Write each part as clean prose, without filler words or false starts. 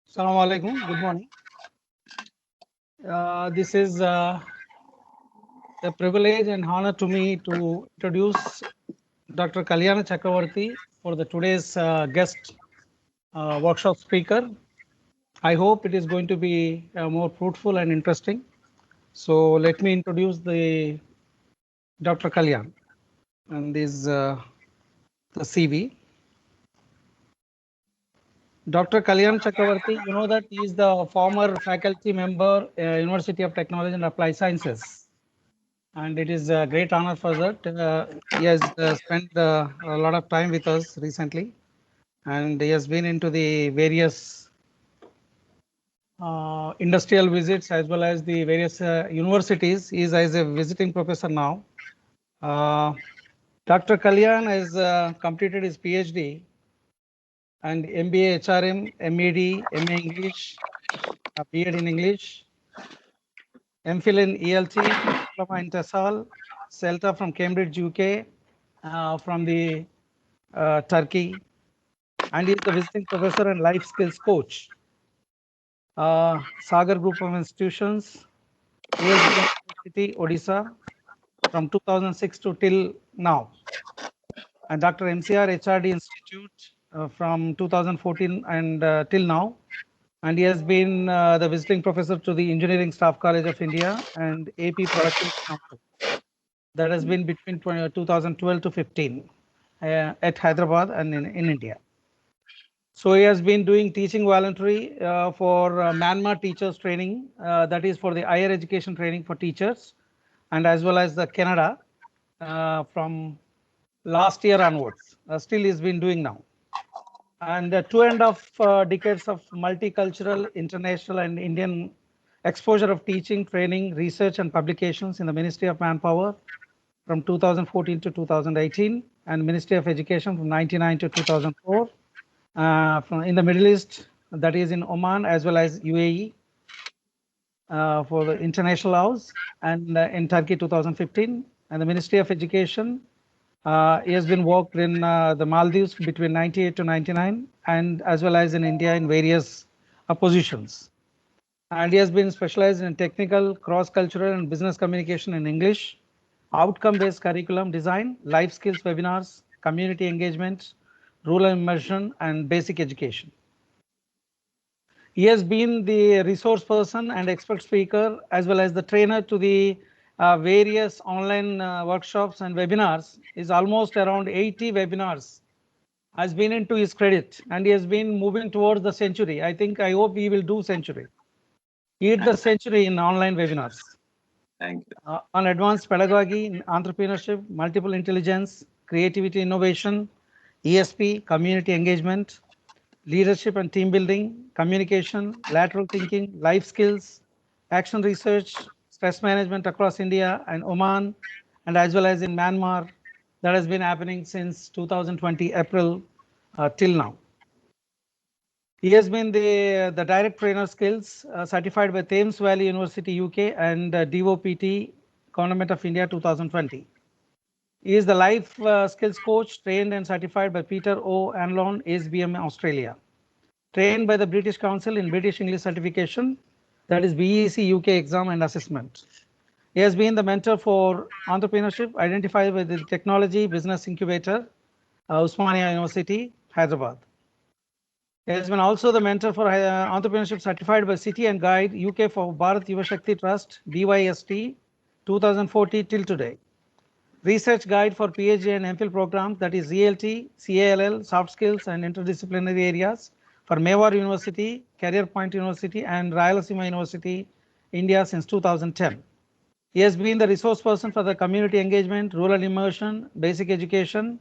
Assalamu alaikum. Good morning. This is a privilege and honor to me to introduce Dr. Kalyana Chakravarti for the today's guest workshop speaker. I hope it is going to be more fruitful and interesting. So let me introduce the Dr. Kalyan and this the CV. Dr. Kalyan Chakravarti, you know that he is the former faculty member, University of Technology and Applied Sciences. And it is a great honor for that. He has spent a lot of time with us recently, and he has been into the various industrial visits as well as the various universities. He is as a visiting professor now. Dr. Kalyan has completed his PhD and MBA HRM, MED, MA English, B.Ed in English, MPhil in ELT, Diploma in TESOL, CELTA from Cambridge, UK, from the Turkey, and he is the visiting professor and life skills coach. Sagar Group of Institutions, ASB University, Odisha, from 2006 to till now, and Dr. MCR HRD Institute from 2014 and till now, and he has been the visiting professor to the Engineering Staff College of India and AP Productivity Council. That has been between 2012 to 15 at Hyderabad and in India. So he has been doing teaching voluntary for Myanmar teachers training, that is for the higher education training for teachers, and as well as the Canada from last year onwards. Still he's been doing now. And 2.5 decades of multicultural, international and Indian exposure of teaching, training, research and publications in the Ministry of Manpower from 2014 to 2018 and Ministry of Education from 1999 to 2004. From in the Middle East, that is in Oman as well as UAE for the international house, and in Turkey 2015, and the Ministry of Education. He has been worked in the Maldives between 98 to 99, and as well as in India in various positions. And he has been specialized in technical, cross-cultural, and business communication in English, outcome-based curriculum design, life skills webinars, community engagement, rural immersion, and basic education. He has been the resource person and expert speaker as well as the trainer to the various online workshops and webinars. Is almost around 80 webinars has been into his credit, and he has been moving towards the century. I hope he will do century. He hit the century in online webinars. Thank you. On advanced pedagogy, entrepreneurship, multiple intelligence, creativity, innovation, ESP, community engagement, leadership and team building, communication, lateral thinking, life skills, action research, stress management across India and Oman, and as well as in Myanmar. That has been happening since 2020 April till now. He has been the direct trainer skills certified by Thames Valley University UK and DOPT Government of India 2020. He is the life skills coach trained and certified by Peter O. Anlon, ASBM Australia. Trained by the British Council in British English Certification, that is BEC UK exam and assessment. He has been the mentor for entrepreneurship identified with the Technology Business Incubator, Usmania University, Hyderabad. He has been also the mentor for entrepreneurship certified by City and Guide UK for Bharat Yuva Shakti Trust, BYST, 2014 till today. Research guide for PhD and MPhil programs, that is ELT, CALL, soft skills and interdisciplinary areas for Mewar University, Career Point University and Rayalaseema University, India since 2010. He has been the resource person for the community engagement, rural immersion, basic education,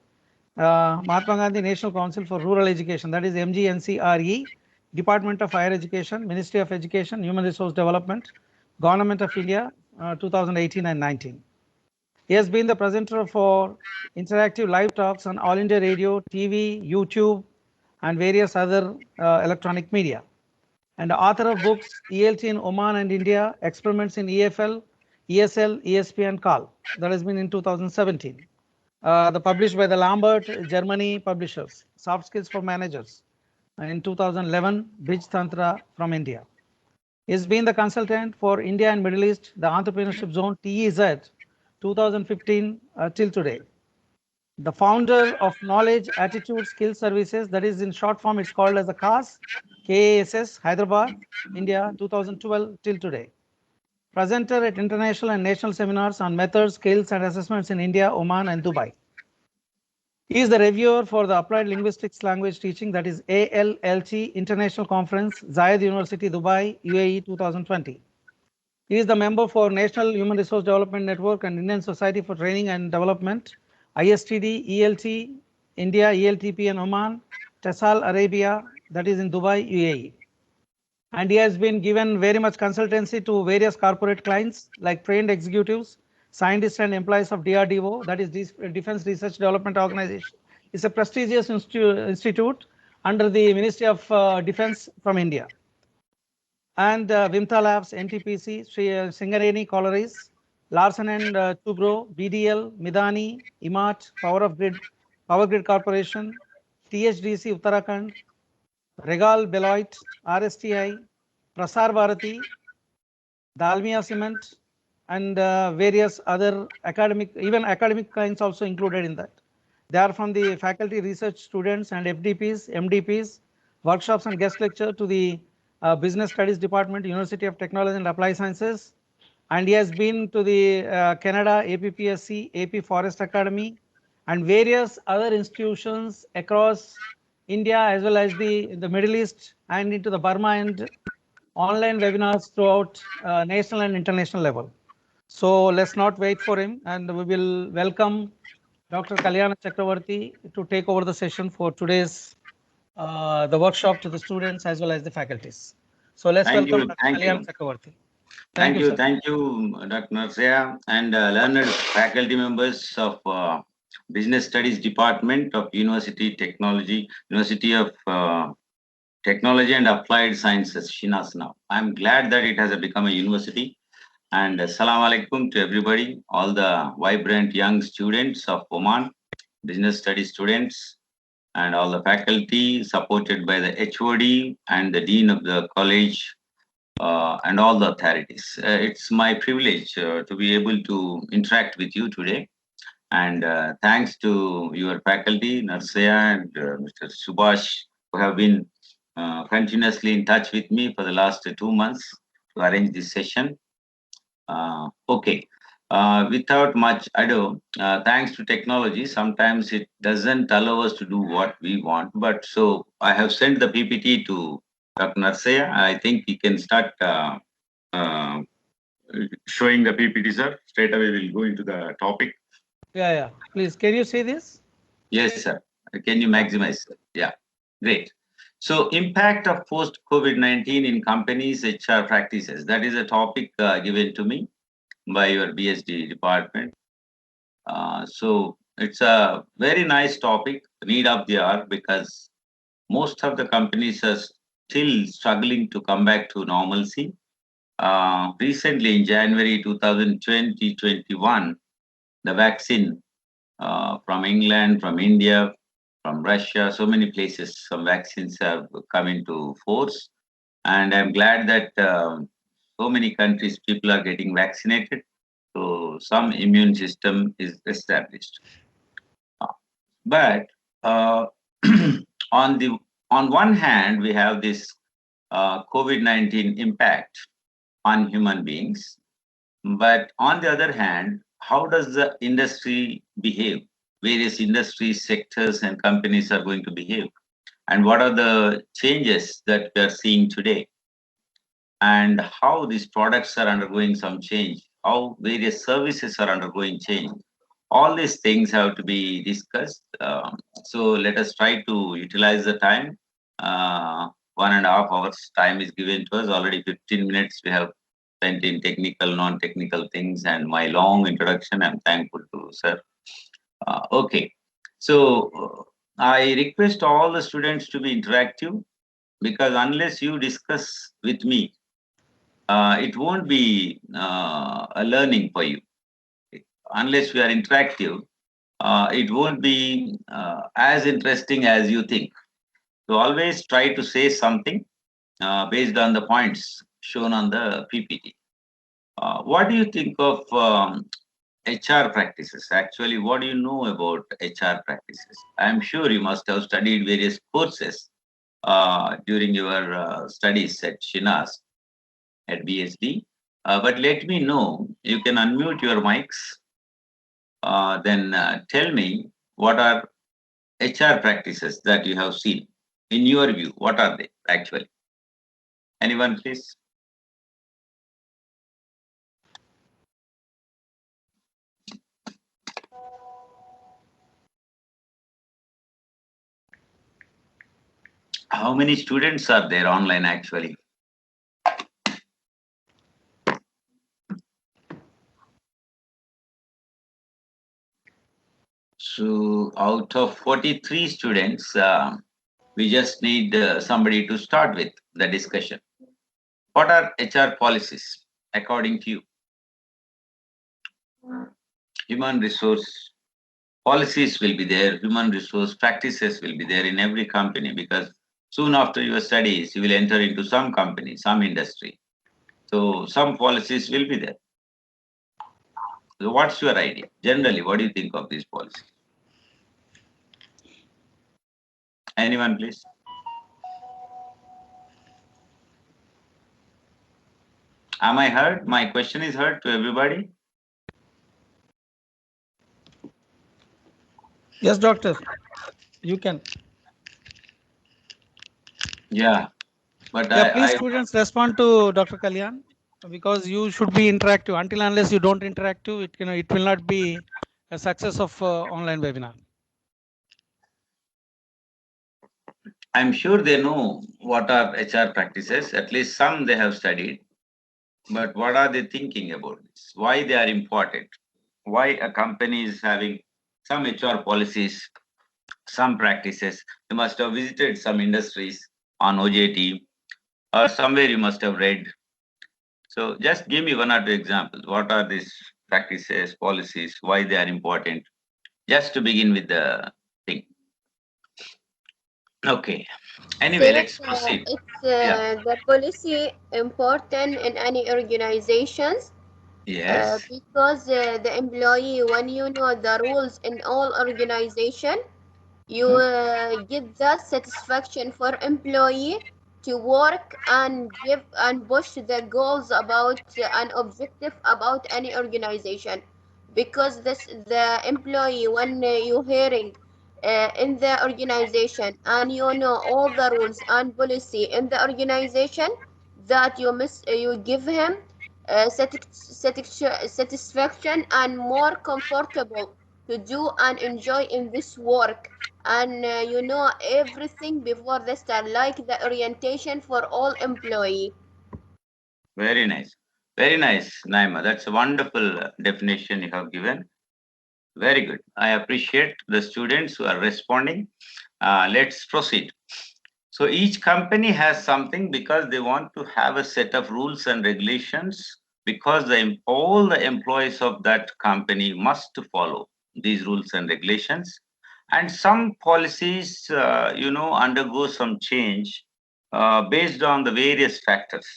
Mahatma Gandhi National Council for Rural Education, that is MGNCRE, Department of Higher Education, Ministry of Education, Human Resource Development, Government of India, 2018 and 19. He has been the presenter for interactive live talks on All India Radio, TV, YouTube, and various other electronic media. And author of books ELT in Oman and India, Experiments in EFL, ESL, ESP, and CAL. That has been in 2017. The published by the Lambert Germany publishers, Soft Skills for Managers, in 2011, Bij Tantra from India. He's been the consultant for India and Middle East, the Entrepreneurship Zone TEZ 2015 till today. The founder of Knowledge Attitude Skill Services, that is in short form, it's called as the KAS, KASS, Hyderabad, India, 2012 till today. Presenter at international and national seminars on methods, skills, and assessments in India, Oman, and Dubai. He is the reviewer for the Applied Linguistics Language Teaching, that is ALLT International Conference, Zayed University, Dubai, UAE, 2020. He is the member for National Human Resource Development Network and Indian Society for Training and Development, ISTD, ELT, India, ELTP and Oman, TESAL Arabia, that is in Dubai, UAE. And he has been given very much consultancy to various corporate clients like trained executives, scientists and employees of DRDO, that is Defense Research Development Organization. It's a prestigious institute under the Ministry of Defense from India. And Vimta Labs, NTPC, Singareni Collieries, Larsen and Toubro, BDL, Midani, IMART, Power Grid Corporation, THDC Uttarakhand, Regal Beloit, RSTI, Prasar Bharati, Dalmia Cement, and various other even academic clients also included in that. They are from the faculty, research students and FDPs, MDPs, workshops and guest lecture to the Business Studies Department, University of Technology and Applied Sciences. And he has been to the Canada, APPSC, AP Forest Academy, and various other institutions across India as well as the Middle East and into the Burma and online webinars throughout national and international level. So let's not wait for him, and we will welcome Dr. Kalyana Chakravarti to take over the session for today's the workshop to the students as well as the faculties. So let's welcome Dr. Kalyana Chakravarti. Thank you, Dr. Narsaya, and learned faculty members of Business Studies Department of University of Technology and Applied Sciences, Shinasana. I'm glad that it has become a university. And Assalamu alaikum to everybody, all the vibrant young students of Oman, business studies students, and all the faculty supported by the HOD and the Dean of the college, and all the authorities. It's my privilege to be able to interact with you today. And thanks to your faculty, Narsaya and Mr. Subhash, who have been continuously in touch with me for the last 2 months to arrange this session. Without much ado, thanks to technology, sometimes it doesn't allow us to do what we want. But so I have sent the PPT to Dr. Narsaya. I think he can start showing the PPT, sir. Straight away, we'll go into the topic. Yeah. Please, can you see this? Yes, sir. Can you maximize? Yeah, great. So, impact of post-COVID-19 in companies' HR practices. That is a topic given to me by your BSD department. So, it's a very nice topic, need of the hour, because most of the companies are still struggling to come back to normalcy. Recently, in January 2020-21, the vaccine from England, from India, from Russia, so many places, some vaccines have come into force. And I'm glad that so many countries, people are getting vaccinated. So some immune system is established. But on one hand, we have this COVID-19 impact on human beings. But on the other hand, how does the industry behave? Various industry sectors and companies are going to behave. And what are the changes that we are seeing today? And how these products are undergoing some change, how various services are undergoing change. All these things have to be discussed. So let us try to utilize the time. 1.5 hours time is given to us. Already 15 minutes we have spent in technical, non-technical things, and my long introduction. I'm thankful to sir. Okay, so I request all the students to be interactive, because unless you discuss with me, it won't be a learning for you. Unless we are interactive, it won't be as interesting as you think. So always try to say something based on the points shown on the PPT. What do you think of HR practices? Actually, what do you know about HR practices? I'm sure you must have studied various courses during your studies at Shinas at BSD. But let me know. You can unmute your mics. Then tell me what are HR practices that you have seen. In your view, what are they actually? Anyone, please? How many students are there online actually? So out of 43 students, we just need somebody to start with the discussion. What are HR policies according to you? Human resource policies will be there, human resource practices will be there in every company, because soon after your studies, you will enter into some company, some industry. So some policies will be there. So what's your idea? Generally, what do you think of these policies? Anyone, please? Am I heard? My question is heard to everybody? Yes, doctor. You can. Yeah, but Yeah, please, I students, respond to Dr. Kalyan, because you should be interactive. Until unless you don't interactive, it will not be a success of online webinar. I'm sure they know what are HR practices. At least some they have studied. But what are they thinking about this? Why they are important? Why a company is having some HR policies, some practices? You must have visited some industries on OJT, or somewhere you must have read. So just give me one or two examples. What are these practices, policies, why they are important? Just to begin with the thing. Okay. Anyway, Think let's proceed. it's Yeah. the policy important in any organizations Yes. because the employee, when you know the rules in all organization, you Hmm. get the satisfaction for employee to work and give and push the goals about an objective about any organization, because this the employee, when you hearing in the organization and you know all the rules and policy in the organization, that you give him satisfaction and more comfortable to do and enjoy in this work, and you know everything before the start, like the orientation for all employee. Very nice. Very nice, Naima. That's a wonderful definition you have given. Very good. I appreciate the students who are responding. Let's proceed. So each company has something because they want to have a set of rules and regulations, because all the employees of that company must follow these rules and regulations. And some policies, undergo some change based on the various factors,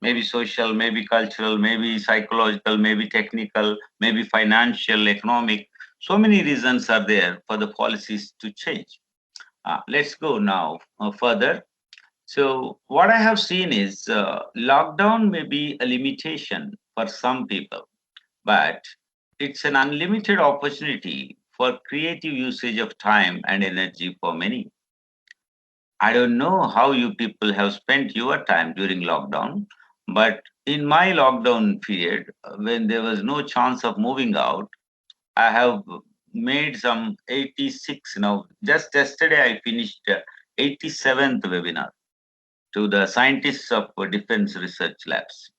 maybe social, maybe cultural, maybe psychological, maybe technical, maybe financial, economic. So many reasons are there for the policies to change. Let's go now further. So, what I have seen is lockdown may be a limitation for some people, but it's an unlimited opportunity for creative usage of time and energy for many. I don't know how you people have spent your time during lockdown, but in my lockdown period, when there was no chance of moving out, I have made some 86 now. Just yesterday, I finished 87th webinar to the scientists of defense research labs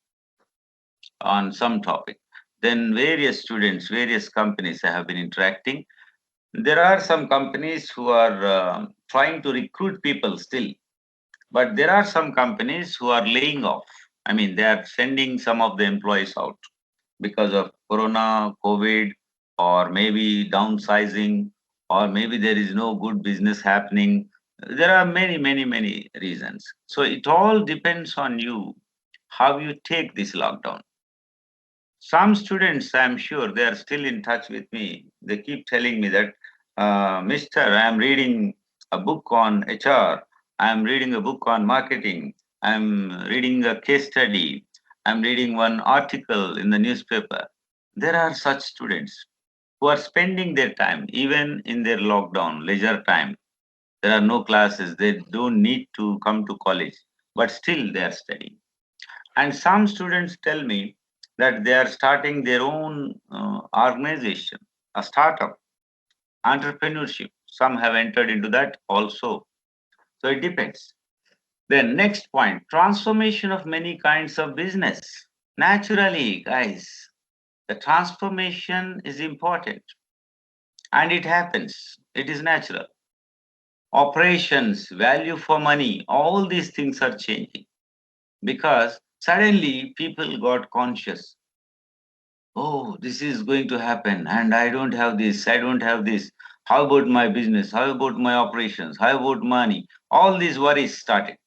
on some topic. Then various students, various companies I have been interacting. There are some companies who are trying to recruit people still, but there are some companies who are laying off. I mean, they are sending some of the employees out because of Corona, COVID, or maybe downsizing, or maybe there is no good business happening. There are many reasons. So it all depends on you, how you take this lockdown. Some students, I'm sure, they are still in touch with me. They keep telling me that, Mister, I'm reading a book on HR, I'm reading a book on marketing, I'm reading a case study, I'm reading one article in the newspaper. There are such students who are spending their time, even in their lockdown, leisure time. There are no classes, they don't need to come to college, but still they are studying. And some students tell me that they are starting their own organization, a startup, entrepreneurship. Some have entered into that also. So it depends. Then, next point, transformation of many kinds of business. Naturally, guys, the transformation is important and it happens, it is natural. Operations, value for money, all these things are changing because suddenly people got conscious. Oh, this is going to happen, and I don't have this, I don't have this. How about my business? How about my operations? How about money? All these worries started.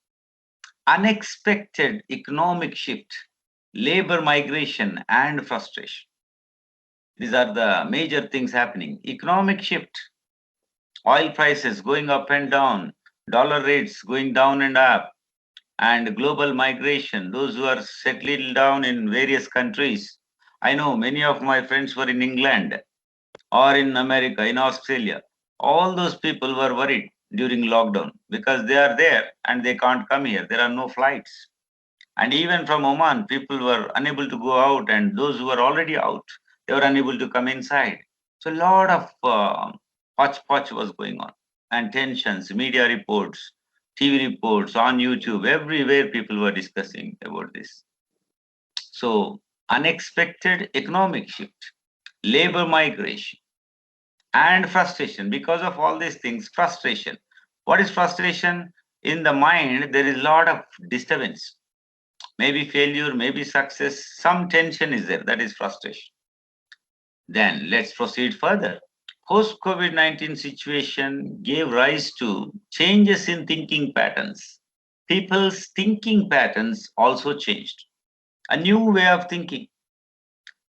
Unexpected economic shift, labor migration, and frustration. These are the major things happening. Economic shift, oil prices going up and down, dollar rates going down and up, and global migration, those who are settled down in various countries. I know many of my friends were in England or in America, in Australia. All those people were worried during lockdown because they are there and they can't come here. There are no flights. And even from Oman, people were unable to go out, and those who were already out, they were unable to come inside. So a lot of hodgepodge was going on, and tensions, media reports, TV reports on YouTube, everywhere people were discussing about this. So unexpected economic shift, labor migration, and frustration. Because of all these things, frustration. What is frustration? In the mind, there is a lot of disturbance, maybe failure, maybe success, some tension is there. That is frustration. Then let's proceed further. Post COVID 19 situation gave rise to changes in thinking patterns. People's thinking patterns also changed. A new way of thinking.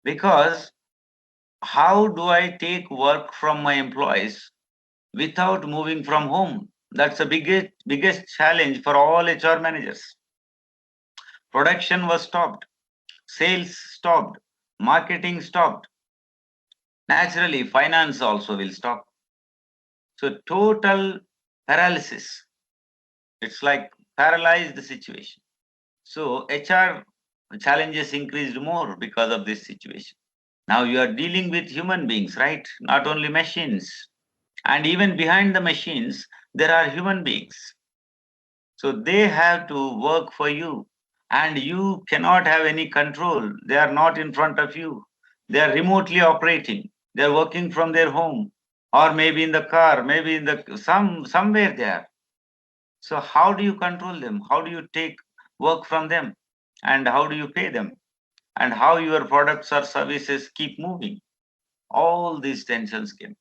Because how do I take work from my employees without moving from home? That's the biggest challenge for all HR managers. Production was stopped, sales stopped, marketing stopped. Naturally, finance also will stop. So total paralysis. It's like paralyzed situation. So HR challenges increased more because of this situation. Now you are dealing with human beings, right? Not only machines. And even behind the machines, there are human beings. So they have to work for you. And you cannot have any control. They are not in front of you. They are remotely operating. They are working from their home, or maybe in the car, maybe in the somewhere there. So how do you control them? How do you take work from them? And how do you pay them? And how your products or services keep moving? All these tensions came.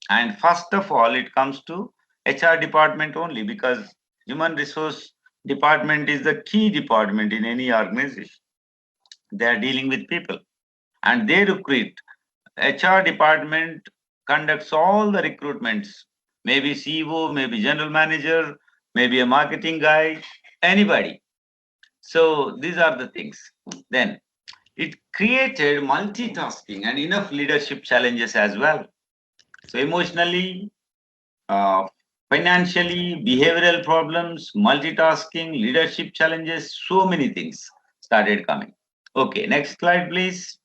And first of all, it comes to HR department only, because human resource department is the key department in any organization. They are dealing with people and they recruit. HR department conducts all the recruitments, maybe CEO, maybe general manager, maybe a marketing guy, anybody. So these are the things. Then it created multitasking and enough leadership challenges as well. So emotionally, uh, financially, behavioral problems, multitasking, leadership challenges, so many things started coming. Okay, next slide, please.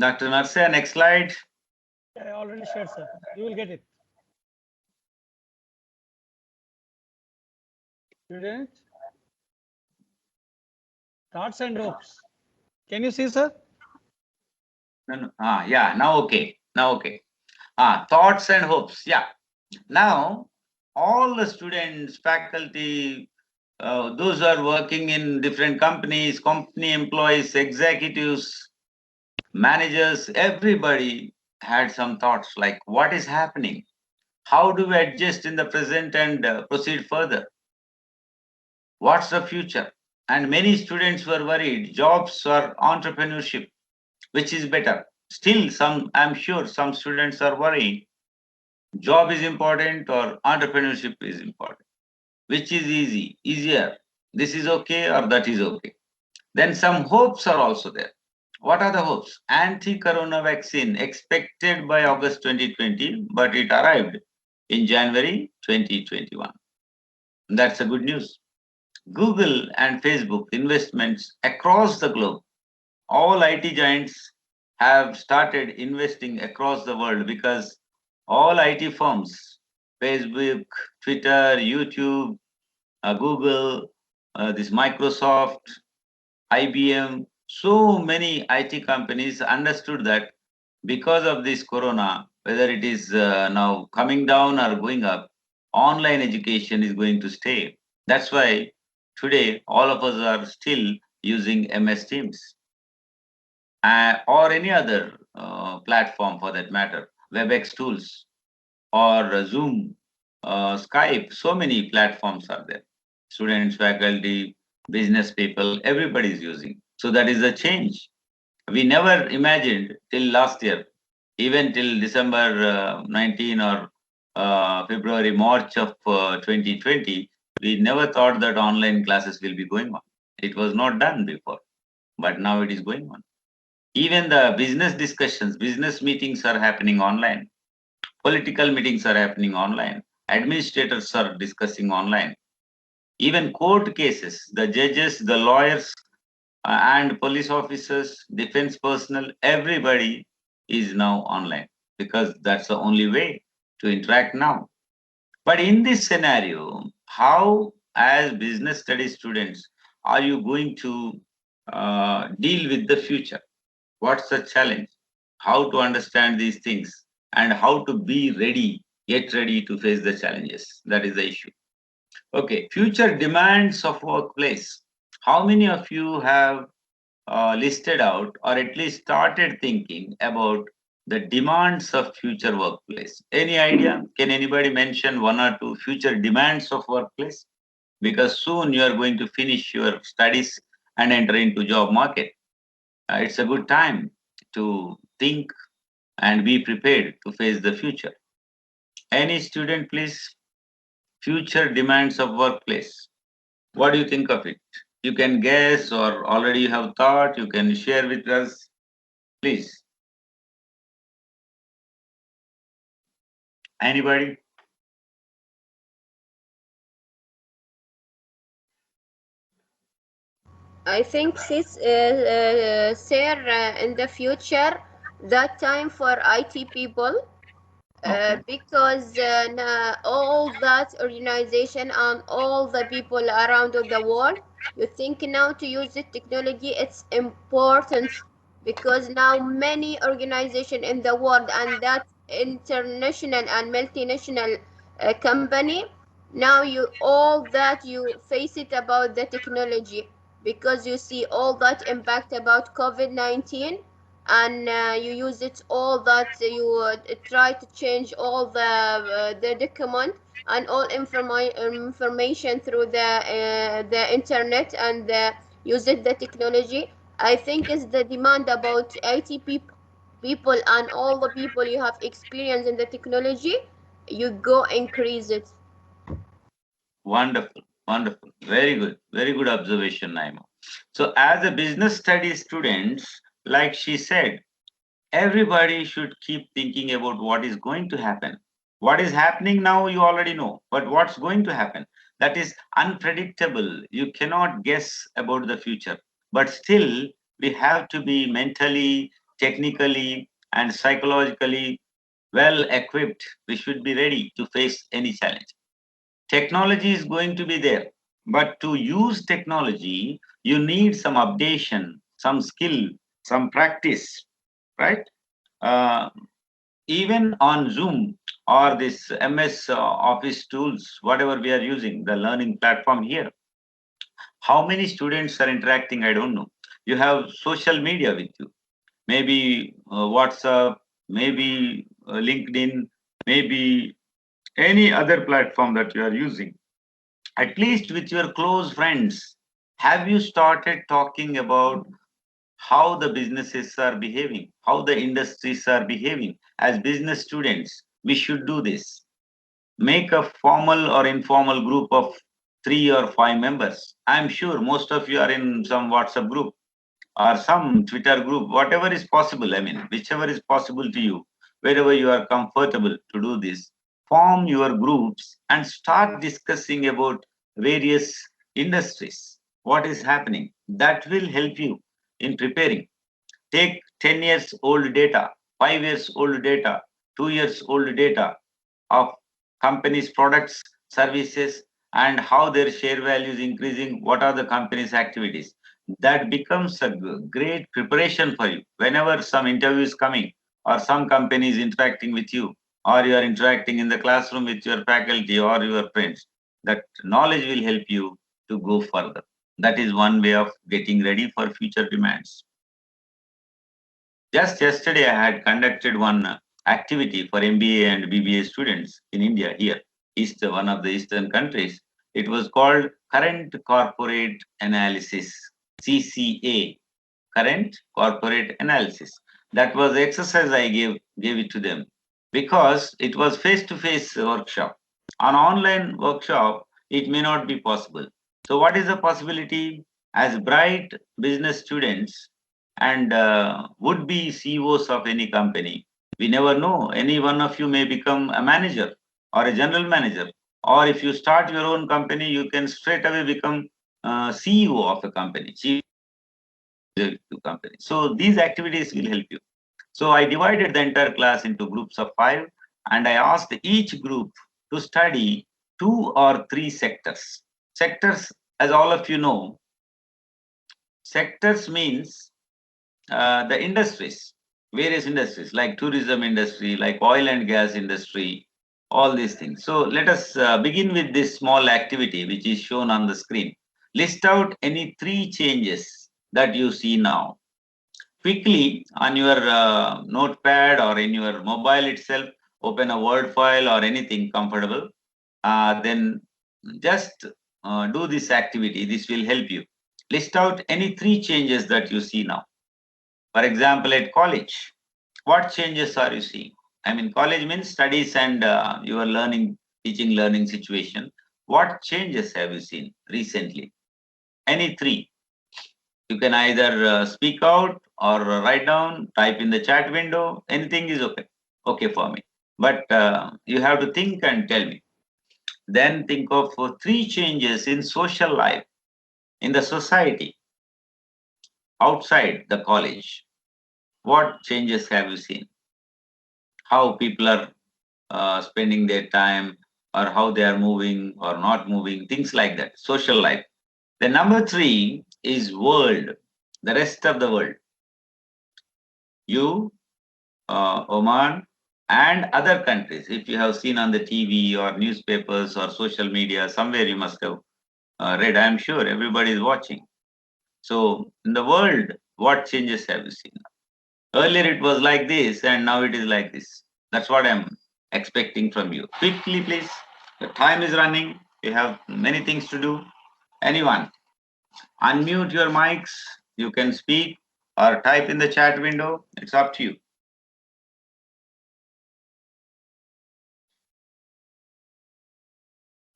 Dr. Narsa, next slide. I already shared, sir. You will get it. Student, thoughts and hopes. Can you see, sir? No, no. Yeah, now okay. Now okay. Thoughts and hopes. Yeah. Now, all the students, faculty, those who are working in different companies, company employees, executives, managers, everybody, had some thoughts like, what is happening? How do we adjust in the present and proceed further? What's the future? And many students were worried, jobs or entrepreneurship, which is better? Still, I'm sure some students are worrying, job is important or entrepreneurship is important. Which is easier? This is okay or that is okay? Then some hopes are also there. What are the hopes? Anti-corona vaccine expected by August 2020, but it arrived in January 2021. That's a good news. Google and Facebook investments across the globe. All IT giants have started investing across the world because all IT firms, Facebook, Twitter, YouTube, Google, this Microsoft, IBM, so many IT companies understood that because of this corona, whether it is now coming down or going up, online education is going to stay. That's why today all of us are still using MS Teams or any other platform for that matter, WebEx tools or Zoom, Skype. So many platforms are there. Students, faculty, business people, everybody is using. So that is a change. We never imagined till last year, even till December 19 or February, March of 2020, we never thought that online classes will be going on. It was not done before, but now it is going on. Even the business discussions, business meetings are happening online. Political meetings are happening online. Administrators are discussing online. Even court cases, the judges, the lawyers, and police officers, defense personnel, everybody is now online because that's the only way to interact now. But in this scenario, how, as business studies students, are you going to deal with the future? What's the challenge? How to understand these things and how to be ready, get ready to face the challenges. That is the issue. Okay, future demands of workplace. How many of you have listed out or at least started thinking about the demands of future workplace? Any idea? Can anybody mention one or two future demands of workplace? Because soon you are going to finish your studies and enter into job market. It's a good time to think and be prepared to face the future. Any student, please? Future demands of workplace. What do you think of it? You can guess or already you have thought, you can share with us. Please. Anybody? I think she's sir, in the future, that time for IT people, Okay. because all that organization and all the people around the world, you think now to use the technology, it's important because now many organization in the world and that international and multinational company, now you all that you face it about the technology because you see all that impact about COVID-19, and you use it all that you try to change all the document and all information through the internet, and use it the technology. I think is the demand about IT people and all the people you have experience in the technology, you go increase it. Wonderful. Wonderful. Very good. Very good observation, Naima. So, as a business studies students, like she said, everybody should keep thinking about what is going to happen. What is happening now, you already know, but what's going to happen? That is unpredictable. You cannot guess about the future. But still, we have to be mentally, technically, and psychologically well equipped. We should be ready to face any challenge. Technology is going to be there, but to use technology, you need some updation, some skill, some practice, right? uh, Even on Zoom or this MS Office tools, whatever we are using, the learning platform here, how many students are interacting? I don't know. You have social media with you, maybe WhatsApp, maybe LinkedIn, maybe any other platform that you are using, at least with your close friends, have you started talking about how the businesses are behaving, how the industries are behaving? As business students, we should do this. Make a formal or informal group of 3 or 5 members. I'm sure most of you are in some WhatsApp group or some Twitter group, whatever is possible. I mean, whichever is possible to you, wherever you are comfortable to do this, form your groups and start discussing about various industries. What is happening? That will help you in preparing. Take 10 years old data, 5 years old data, 2 years old data of companies' products, services, and how their share value is increasing, what are the company's activities. That becomes a great preparation for you. Whenever some interview is coming, or some company is interacting with you, or you are interacting in the classroom with your faculty or your friends, that knowledge will help you to go further. That is one way of getting ready for future demands. Just yesterday, I had conducted one activity for MBA and BBA students in India, here, one of the eastern countries. It was called Current Corporate Analysis, CCA, Current Corporate Analysis. That was the exercise I gave it to them because it was face-to-face workshop. On online workshop, it may not be possible. So what is the possibility? As bright business students and would-be CEOs of any company, we never know. Any one of you may become a manager or a general manager. Or if you start your own company, you can straight away become CEO of a company, chief company. So these activities will help you. So I divided the entire class into groups of 5, and I asked each group to study 2 or 3 sectors. Sectors, as all of you know, sectors means the industries, various industries like tourism industry, like oil and gas industry, all these things. So let us begin with this small activity which is shown on the screen. List out any 3 changes that you see now. Quickly on your notepad or in your mobile itself, open a Word file or anything comfortable. Then just do this activity. This will help you. List out any 3 changes that you see now. For example, at college, what changes are you seeing? I mean, college means studies and your teaching, learning situation. What changes have you seen recently? Any 3. You can either speak out or write down, type in the chat window. Anything is okay. Okay for me. But you have to think and tell me. Then think of 3 changes in social life, in the society, outside the college. What changes have you seen? How people are spending their time, or how they are moving or not moving, things like that. Social life. The number 3 is world, the rest of the world. You, Oman, and other countries. If you have seen on the TV or newspapers or social media, somewhere you must have read. I'm sure everybody is watching. So, in the world, what changes have you seen? Earlier it was like this, and now it is like this. That's what I'm expecting from you. Quickly, please. The time is running. You have many things to do. Anyone, unmute your mics. You can speak or type in the chat window. It's up to you.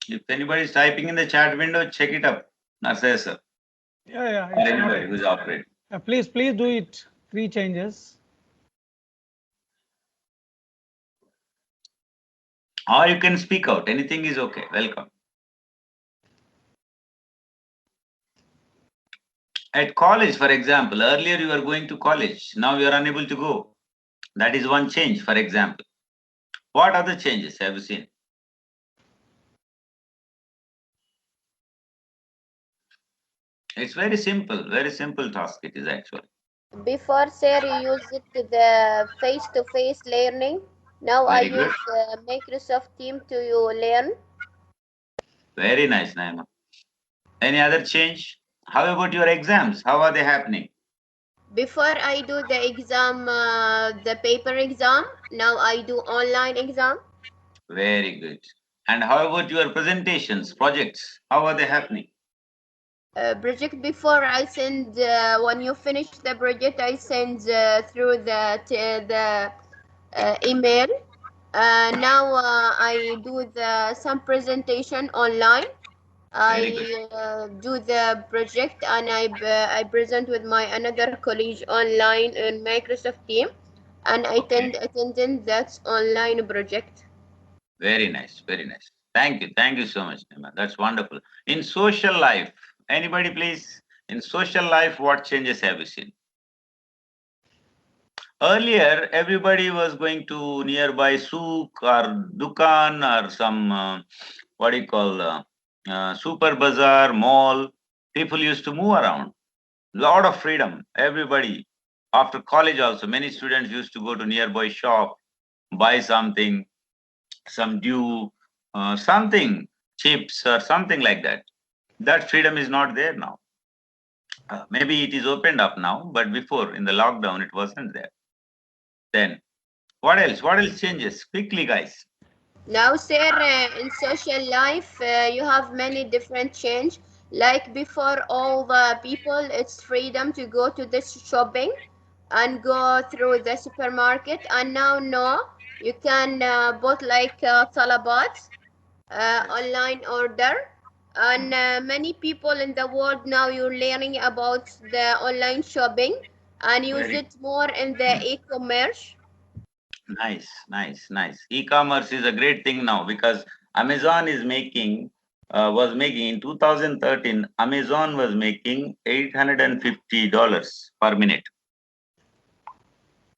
If anybody is typing in the chat window, check it up. Nasir sir. Yeah, Or anybody who's operating. please do it. 3 changes. Or you can speak out. Anything is okay. Welcome. At college, for example, earlier you were going to college. Now you are unable to go. That is one change, for example. What other changes have you seen? It's very simple task it is actually. Before, sir, you used the face-to-face learning. Now I Very good. use Microsoft Team to you learn. Very nice, Naima. Any other change? How about your exams? How are they happening? Before I do the exam, the paper exam, now I do online exam. Very good. And how about your presentations, projects? How are they happening? Project before I send when you finish the project I send through the email. Now I do the some presentation online. Very good. I do the project and I present with my another colleague online in Microsoft Team, and I Okay. attended that online project. Very nice. Very nice. Thank you. Thank you so much, Nima. That's wonderful. In social life, anybody please? In social life, what changes have you seen? Earlier, everybody was going to nearby souk or dukan or some what do you call super bazaar mall. People used to move around. Lot of freedom. Everybody. After college, also many students used to go to nearby shop, buy something, some dew, something chips or something like that. That freedom is not there now. Maybe it is opened up now, but before in the lockdown, it wasn't there. Then what else? What else changes? Quickly, guys. Now, sir, in social life, you have many different change. Like before, all the people, it's freedom to go to the shopping and go through the supermarket. And now, no, you can both like talabat, Yes. online order. And Mm. many people in the world now you're learning about the online shopping and use Very it more in the e-commerce. nice, nice, nice. E-commerce is a great thing now because Amazon is making was making in 2013. Amazon was making $850 per minute,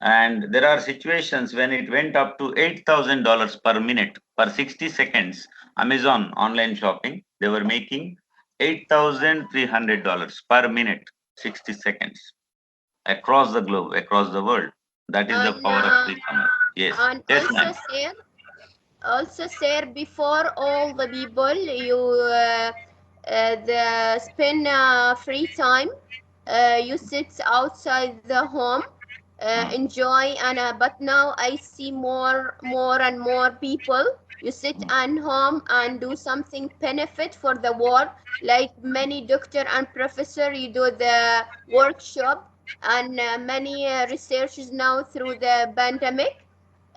and there are situations when it went up to $8,000 per minute per 60 seconds. Amazon online shopping they were making $8,300 per minute, 60 seconds across the globe, across the world. That is the And power of e-commerce. Yes, and yes, ma'am. also sir before all the people you the spend free time you sit outside the home Mm, enjoy and but now I see more and more people you sit mm, at home and do something benefit for the world, like many doctor and professor you do the workshop and many researches now through the pandemic,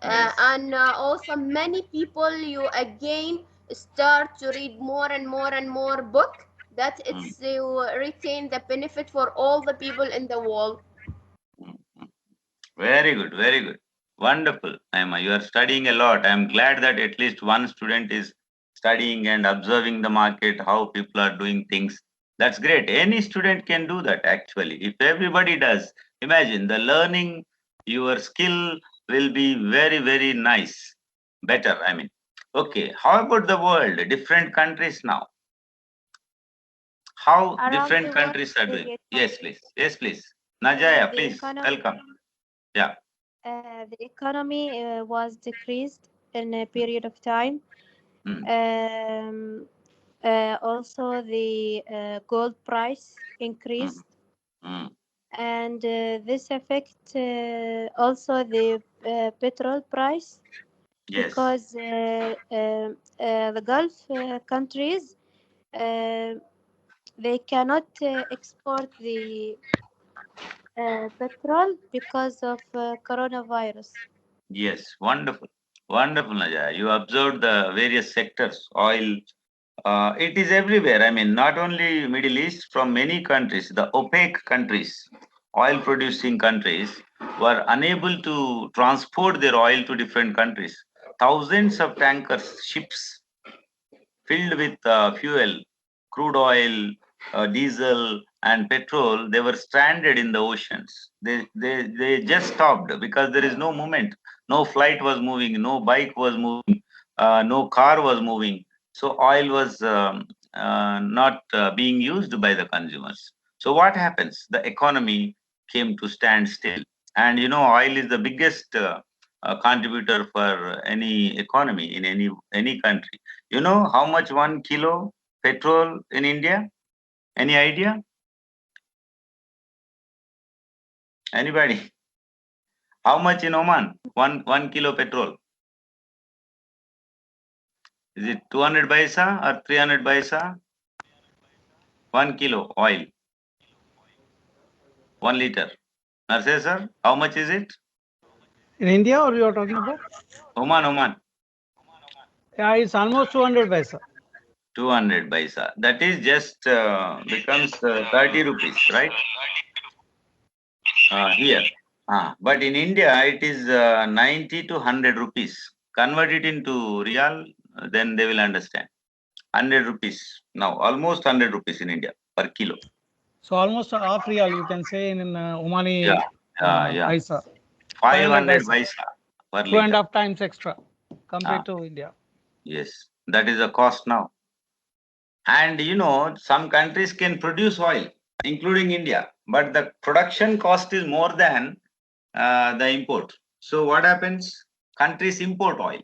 yes. and also many people you again start to read more and more and more book that Mm, it's retain the benefit for all the people in the world. mm, mm. Very good, very good. Wonderful, Naima. You are studying a lot. I am glad that at least one student is studying and observing the market, how people are doing things. That's great. Any student can do that actually. If everybody does, imagine the learning, your skill will be very, very nice. Better, I mean. Okay, how about the world? Different countries now. How Around different the world, countries are doing? the Yes, please. Yes, please. Najaya, the please. economy Welcome. Yeah. was decreased in a period of time. Mm, Um, Also, the gold price mm, increased, mm. and this affect also the petrol price Yes. because the Gulf countries uh, they cannot export the petrol because of coronavirus. Yes. Wonderful. Wonderful, Najaya. You observed the various sectors. Oil. It is everywhere. I mean, not only Middle East, from many countries, the OPEC countries, oil producing countries, were unable to transport their oil to different countries. Thousands of tankers, ships filled with fuel, crude oil, diesel, and petrol, they were stranded in the oceans. They just stopped because there is no movement. No flight was moving, no bike was moving, no car was moving. So oil was not being used by the consumers. So what happens? The economy came to stand still. And you know, oil is the biggest contributor for any economy in any country. You know how much 1 kilo petrol in India? Any idea? Anybody? How much in Oman? One kilo petrol. Is it 200 paisa or 300 paisa? 1 kilo oil. 1 liter. Nurse sir, how much is it? In India, or you are talking about? Oman. Yeah, it's almost 200 paisa. 200 paisa. That is just becomes 30 rupees, right? Here. But in India, it is 90 to 100 rupees. Convert it into real, then they will understand. 100 rupees. Now, almost 100 rupees in India per kilo. So almost half real, you can say in Omani Yeah. paisa. 500 paisa. paisa per 2.5 liter. times extra compared to India. Yes, that is the cost now. And some countries can produce oil, including India, but the production cost is more than the import. So what happens? Countries import oil.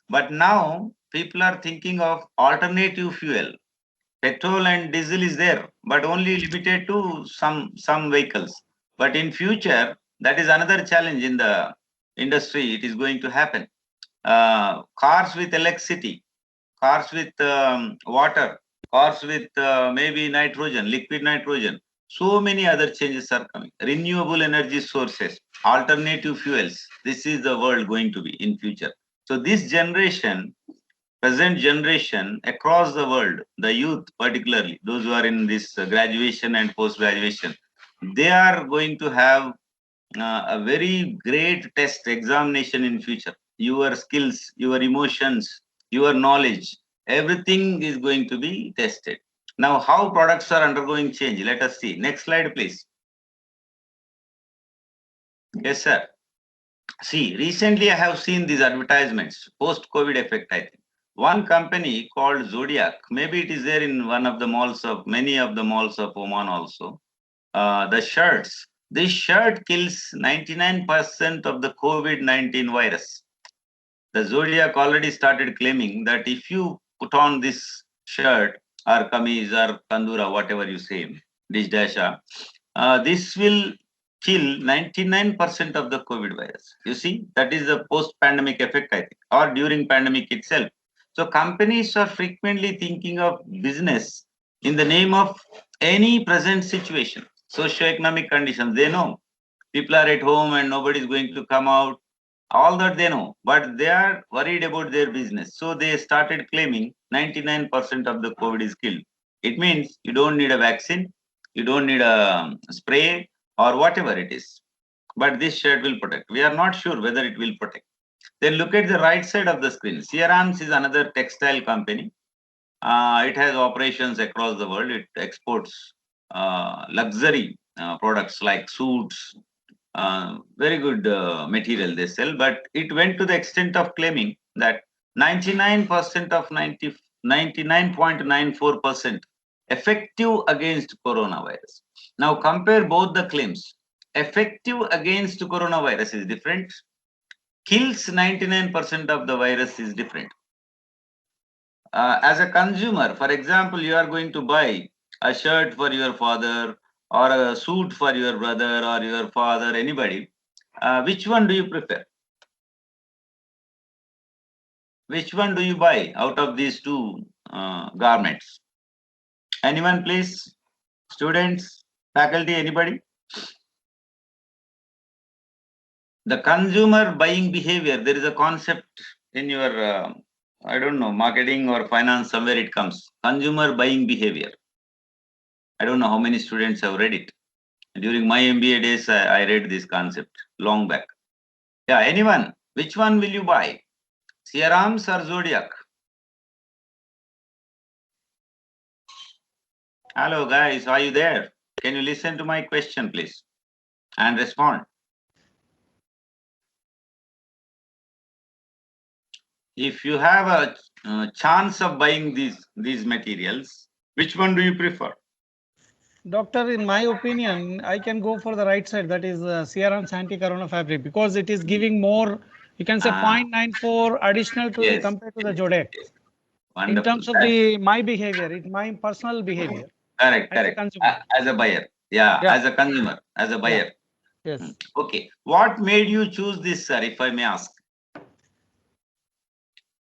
But now people are thinking of alternative fuel. Petrol and diesel is there, but only limited to some vehicles. But in future, that is another challenge in the industry. It is going to happen. Cars with electricity, cars with water, cars with maybe nitrogen, liquid nitrogen. So many other changes are coming. Renewable energy sources, alternative fuels. This is the world going to be in future. So this generation, present generation across the world, the youth particularly, those who are in this graduation and post-graduation, they are going to have a very great test examination in future. Your skills, your emotions, your knowledge, everything is going to be tested. Now, how products are undergoing change? Let us see. Next slide, please. Yes, sir. See, recently I have seen these advertisements, post-COVID effect, I think. One company called Zodiac, maybe it is there in one of the malls of, many of the malls of Oman also. The shirts, this shirt kills 99% of the COVID-19 virus. The Zodiac already started claiming that if you put on this shirt or kameez or kandura, whatever you say, dishdasha, this will kill 99% of the COVID virus. You see, that is the post-pandemic effect, I think, or during pandemic itself. So companies are frequently thinking of business in the name of any present situation, socio-economic conditions. They know people are at home and nobody is going to come out. All that they know, but they are worried about their business. So they started claiming 99% of the COVID is killed. It means you don't need a vaccine, you don't need a spray or whatever it is. But this shirt will protect. We are not sure whether it will protect. Then look at the right side of the screen. Sierams is another textile company. It has operations across the world. It exports luxury products like suits, very good material they sell, but it went to the extent of claiming that 99% of 99.94% effective against coronavirus. Now compare both the claims. Effective against coronavirus is different. Kills 99% of the virus is different. As a consumer, for example, you are going to buy a shirt for your father or a suit for your brother or your father, anybody. Which one do you prefer? Which one do you buy out of these two garments? Anyone, please? Students, faculty, anybody? The consumer buying behavior, there is a concept in your, I don't know, marketing or finance, somewhere it comes. Consumer buying behavior. I don't know how many students have read it. During my MBA days, I read this concept long back. Yeah, anyone? Which one will you buy? Sierams or Zodiac? Hello, guys. Are you there? Can you listen to my question, please, and respond? If you have a chance of buying these materials, which one do you prefer? Doctor, in my opinion, I can go for the right side, that is Sierram's anti-corona fabric, because it is giving more, you can say 0.94 additional to the Yes, compared to the Zodiac. yes. In Wonderful. terms of my behavior, it's my personal behavior. Correct, as a correct. consumer. As a buyer, yeah, Yeah. as a consumer, as a buyer. Yes. Okay. What made you choose this, sir, if I may ask?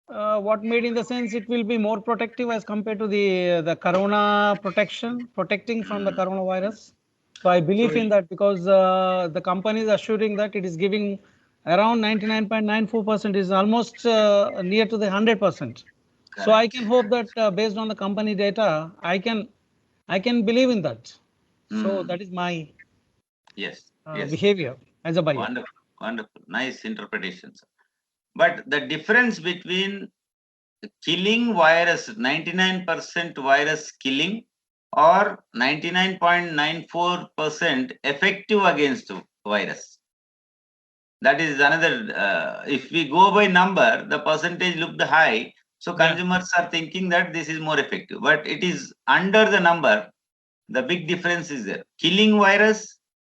What made in the sense it will be more protective as compared to the corona protection, protecting from the coronavirus. So I believe in that because the company is assuring that it is giving around 99.94% is almost near to the 100%. So I can hope that based on the company data, I can believe in that. So that is my Yes. Yes. behavior as a buyer. Wonderful. Wonderful. Nice interpretation, sir. But the difference between killing virus, 99% virus killing, or 99.94% effective against virus. That is another, if we go by number, the percentage looked high. So Yeah. consumers are thinking that this is more effective, but it is under the number. The big difference is there. Killing virus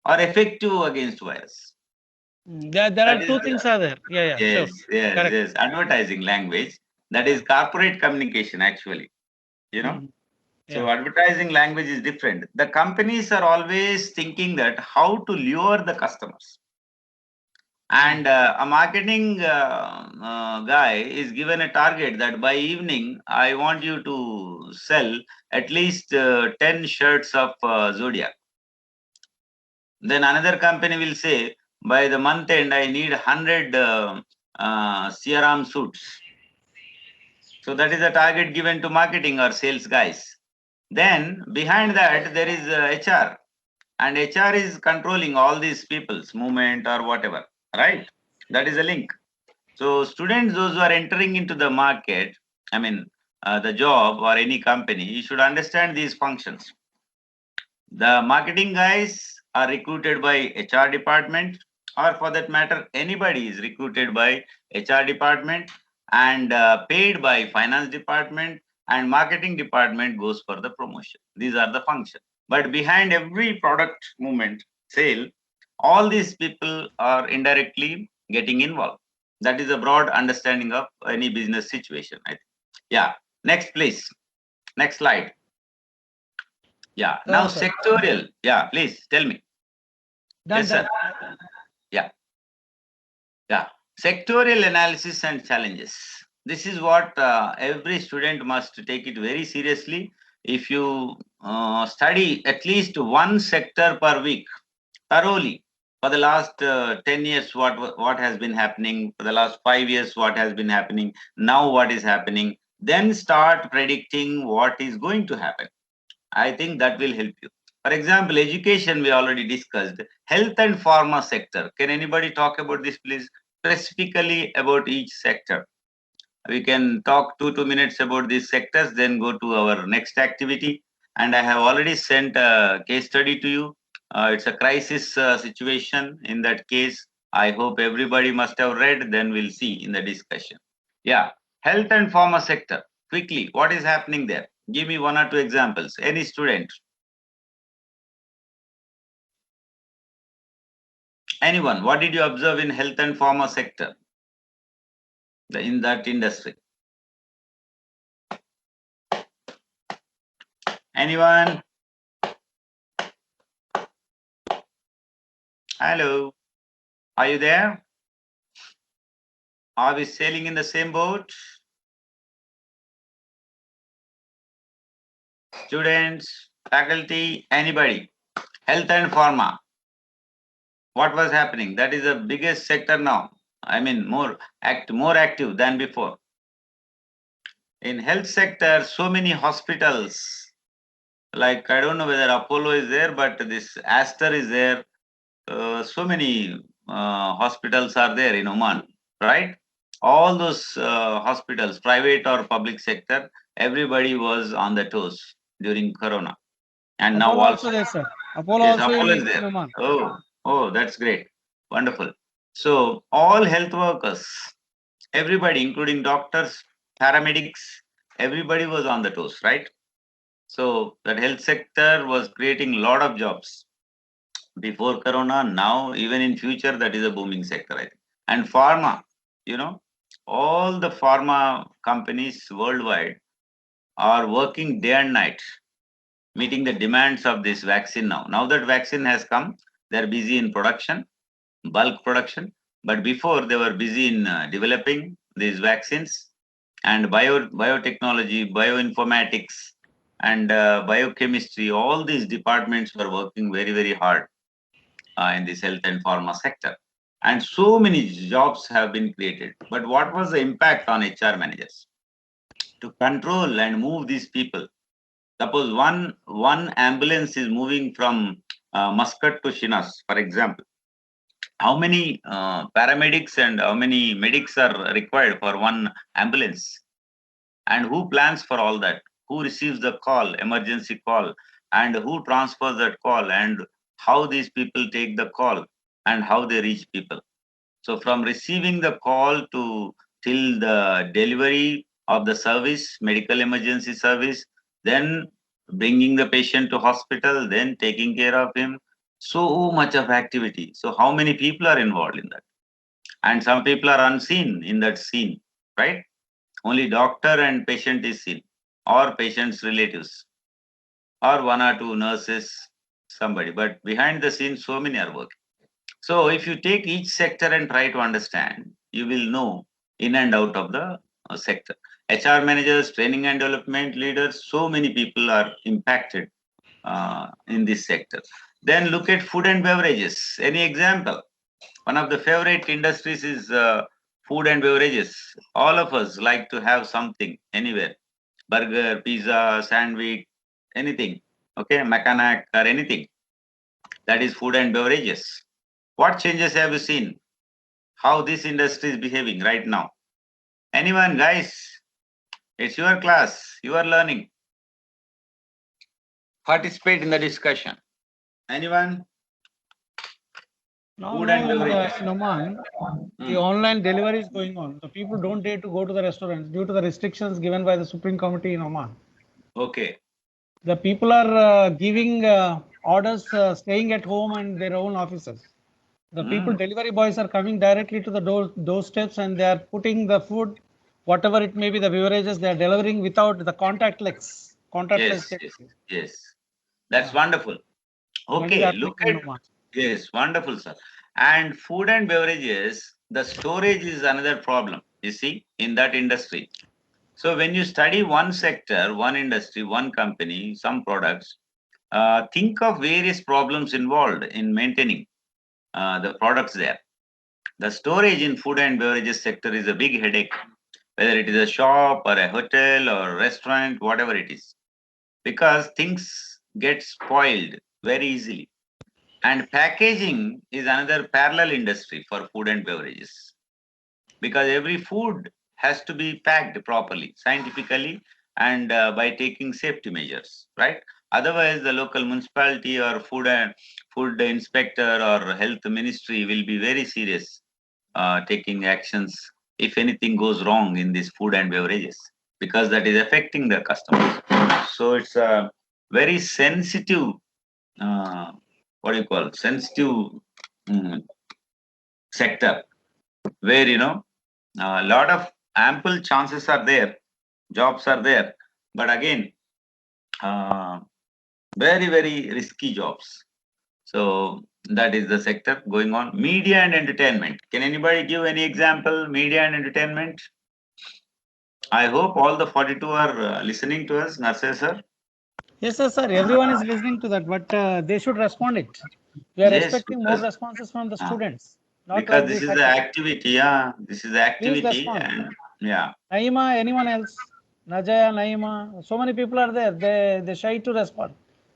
or effective against virus. There That are is two things are there. Yeah, sure. yes, yes, Correct. yes. Advertising language. That is corporate communication, actually. You know. Mhm. So Yeah. advertising language is different. The companies are always thinking that how to lure the customers. And a marketing guy is given a target that by evening, I want you to sell at least 10 shirts of Zodiac. Then another company will say, by the month end, I need 100 CRM suits. So that is a target given to marketing or sales guys. Then behind that, there is HR. And HR is controlling all these people's movement or whatever, right? That is a link. So students, those who are entering into the market, I mean, the job or any company, you should understand these functions. The marketing guys are recruited by HR department, or for that matter, anybody is recruited by HR department and paid by finance department, and marketing department goes for the promotion. These are the functions. But behind every product movement, sale, all these people are indirectly getting involved. That is a broad understanding of any business situation, I think. Yeah. Next, please. Next slide. Yeah. Now Sir. sectorial. Yeah, please tell me. Done, Yes, sir. done. Yeah. Yeah. Sectorial analysis and challenges. This is what every student must take it very seriously. If you study at least one sector per week thoroughly for the last 10 years, what has been happening, for the last 5 years, what has been happening, now what is happening, then start predicting what is going to happen. I think that will help you. For example, education we already discussed. Health and pharma sector. Can anybody talk about this, please? Specifically about each sector. We can talk 2 minutes about these sectors, then go to our next activity. And I have already sent a case study to you. It's a crisis situation. In that case, I hope everybody must have read. Then we'll see in the discussion. Yeah, health and pharma sector. Quickly, what is happening there? Give me 1 or 2 examples. Any student? Anyone? What did you observe in health and pharma sector? In that industry? Anyone? Hello? Are you there? Are we sailing in the same boat? Students, faculty, anybody? Health and pharma. What was happening? That is the biggest sector now. I mean, more active than before. In health sector, so many hospitals. Like I don't know whether Apollo is there, but this Aster is there. So many hospitals are there in Oman, right? All those hospitals, private or public sector, everybody was on the toes during Corona. And now Apollo also, also there, sir. Apollo yes, also Apollo in is there. Oman. Oh, that's great. Wonderful. So all health workers, everybody, including doctors, paramedics, everybody was on the toes, right? So that health sector was creating a lot of jobs before Corona. Now, even in future, that is a booming sector, I think. And pharma, you know, all the pharma companies worldwide are working day and night, meeting the demands of this vaccine now. Now that vaccine has come, They're busy in production, bulk production. But before, they were busy in developing these vaccines and biotechnology, bioinformatics, and biochemistry. All these departments were working very, very hard in this health and pharma sector. And so many jobs have been created. But what was the impact on HR managers? To control and move these people. Suppose one ambulance is moving from Muscat to Shinas, for example. How many paramedics and how many medics are required for one ambulance? And who plans for all that? Who receives the call, emergency call, and who transfers that call, and how these people take the call, and how they reach people? So from receiving the call to till the delivery of the service, medical emergency service, then bringing the patient to hospital, then taking care of him, so much of activity. So how many people are involved in that? And some people are unseen in that scene, right? Only doctor and patient is seen, or patient's relatives, or one or two nurses, somebody. But behind the scenes, so many are working. So if you take each sector and try to understand, you will know in and out of the sector. HR managers, training and development leaders, so many people are impacted in this sector. Then look at food and beverages. Any example? One of the favorite industries is food and beverages. All of us like to have something anywhere. Burger, pizza, sandwich, anything. Okay, mechanic or anything. That is food and beverages. What changes have you seen? How this industry is behaving right now? Anyone, guys? It's your class. You are learning. Participate in the discussion. Anyone? Now, Food now and in beverages. Oman, the Hmm. online delivery is going on. The people don't dare to go to the restaurants due to the restrictions given by the Supreme Committee in Oman. Okay. The people are giving orders, staying at home and their own offices. The people, delivery boys are coming directly to the doorsteps and they are putting the food, whatever it may be, the beverages, they are delivering without the contactless Yes, yes, delivery. yes. That's Yeah. wonderful. That is Okay, happening look in at, Oman. yes, wonderful, sir. And food and beverages, the storage is another problem, you see, in that industry. So when you study one sector, one industry, one company, some products, think of various problems involved in maintaining the products there. The storage in food and beverages sector is a big headache, whether it is a shop or a hotel or a restaurant, whatever it is, because things get spoiled very easily. And packaging is another parallel industry for food and beverages, because every food has to be packed properly, scientifically, and by taking safety measures, right? Otherwise, the local municipality or food inspector or health ministry will be very serious taking actions if anything goes wrong in these food and beverages, because that is affecting the customers. So it's a very sensitive, uh, what do you call, sensitive mm, sector, where a lot of ample chances are there, jobs are there, but again, uh, very, very risky jobs. So that is the sector going on. Media and entertainment. Can anybody give any example? Media and entertainment. I hope all the 42 are listening to us, Nurses, sir. Yes, sir, sir. Everyone is listening to that, but they should respond it. We are Yes, expecting more responses from the uh, students, not because like this the is the faculty. activity. Yeah, this is the Please activity, respond. and yeah. Naima, anyone else? Najaya, Naima, so many people are there. They shy to respond.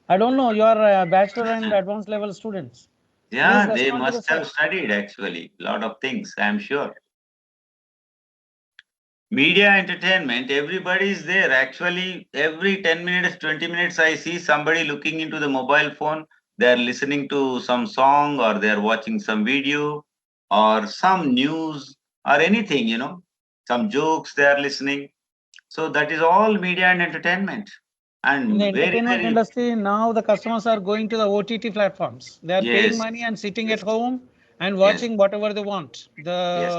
I don't know. You are bachelor and advanced level students. Please Yeah, they respond to the must same. have studied actually a lot of things, I'm sure. Media entertainment, everybody is there. Actually, every 10 minutes, 20 minutes, I see somebody looking into the mobile phone. They're listening to some song, or they're watching some video or some news or anything, some jokes they are listening. So that is all media and entertainment. In the And very, entertainment very, industry, now the customers are going to the OTT platforms. They are paying yes, money and sitting at yes, home and yes, watching whatever they want. yes,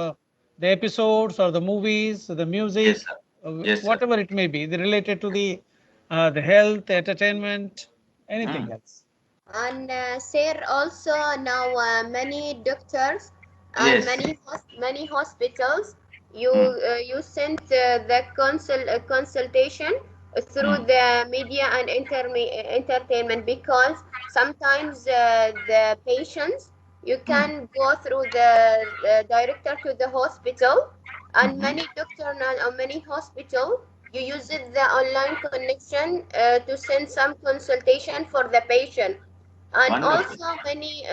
The episodes or the movies, the yes, music, sir. Yes, sir. whatever it may be, related to the health, entertainment, anything Hmm. else. And sir, also now many doctors and Yes. many hospitals you Mm, you send the consultation through mm, the media and entertainment, because sometimes the patients you mm, can go through the director to the hospital, and mhm. many doctor and many hospital you use it the online connection to send some consultation for the patient. And Wonderful. also many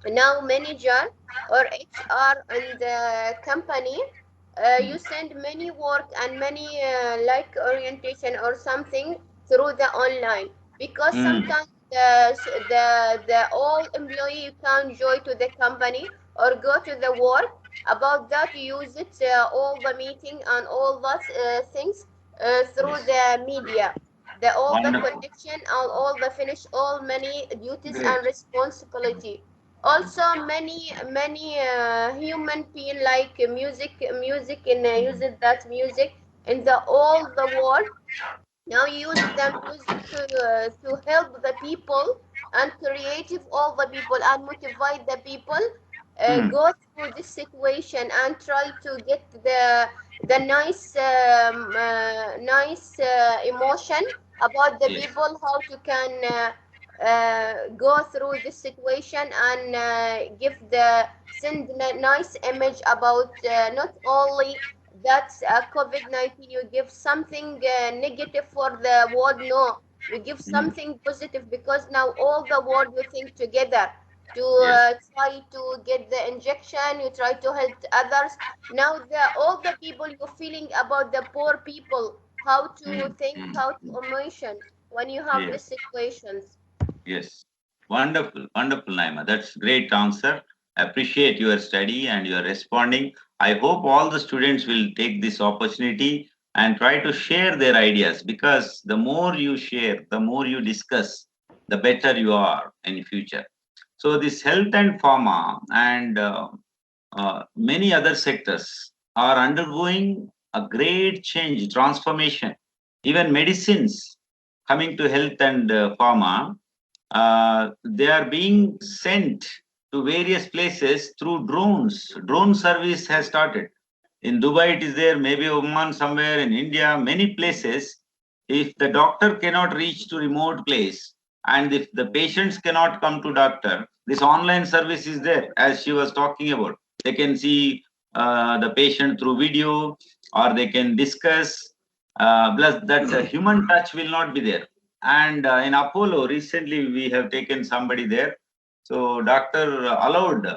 now manager or HR in the company, you Mm, send many work and many like orientation or something through the online, because mm, sometimes the all employee you can join to the company or go to the work. About that you use it all the meeting and all that things through yes. the media, the all the Wonderful. connection and all the finish all many duties Great. and responsibility. Also many human being like music in using that music in the all the world. Now use the music to help the people and creative all the people and motivate the people Mm, go through this situation and try to get the nice nice emotion about the yes. people how to can go through this situation and give the send nice image about not only that's COVID-19, you give something negative for the world. No, you give Mm, something positive, because now all the world you think together to yes. try to get the injection, you try to help others. Now all the people you're feeling about the poor people, how to Mm, think, mm, how to mm. emotion when you have Yes. these situations. Yes. Wonderful. Wonderful, Naima. That's great answer. Appreciate your study and your responding. I hope all the students will take this opportunity and try to share their ideas, because the more you share, the more you discuss, the better you are in future. So this health and pharma and many other sectors are undergoing a great change, transformation. Even medicines coming to health and pharma, they are being sent to various places through drones. Drone service has started. In Dubai, it is there, maybe Oman, somewhere in India, many places. If the doctor cannot reach to remote place, and if the patients cannot come to doctor, this online service is there, as she was talking about. They can see the patient through video, or they can discuss. Plus, that human touch will not be there. And in Apollo, recently we have taken somebody there. So doctor allowed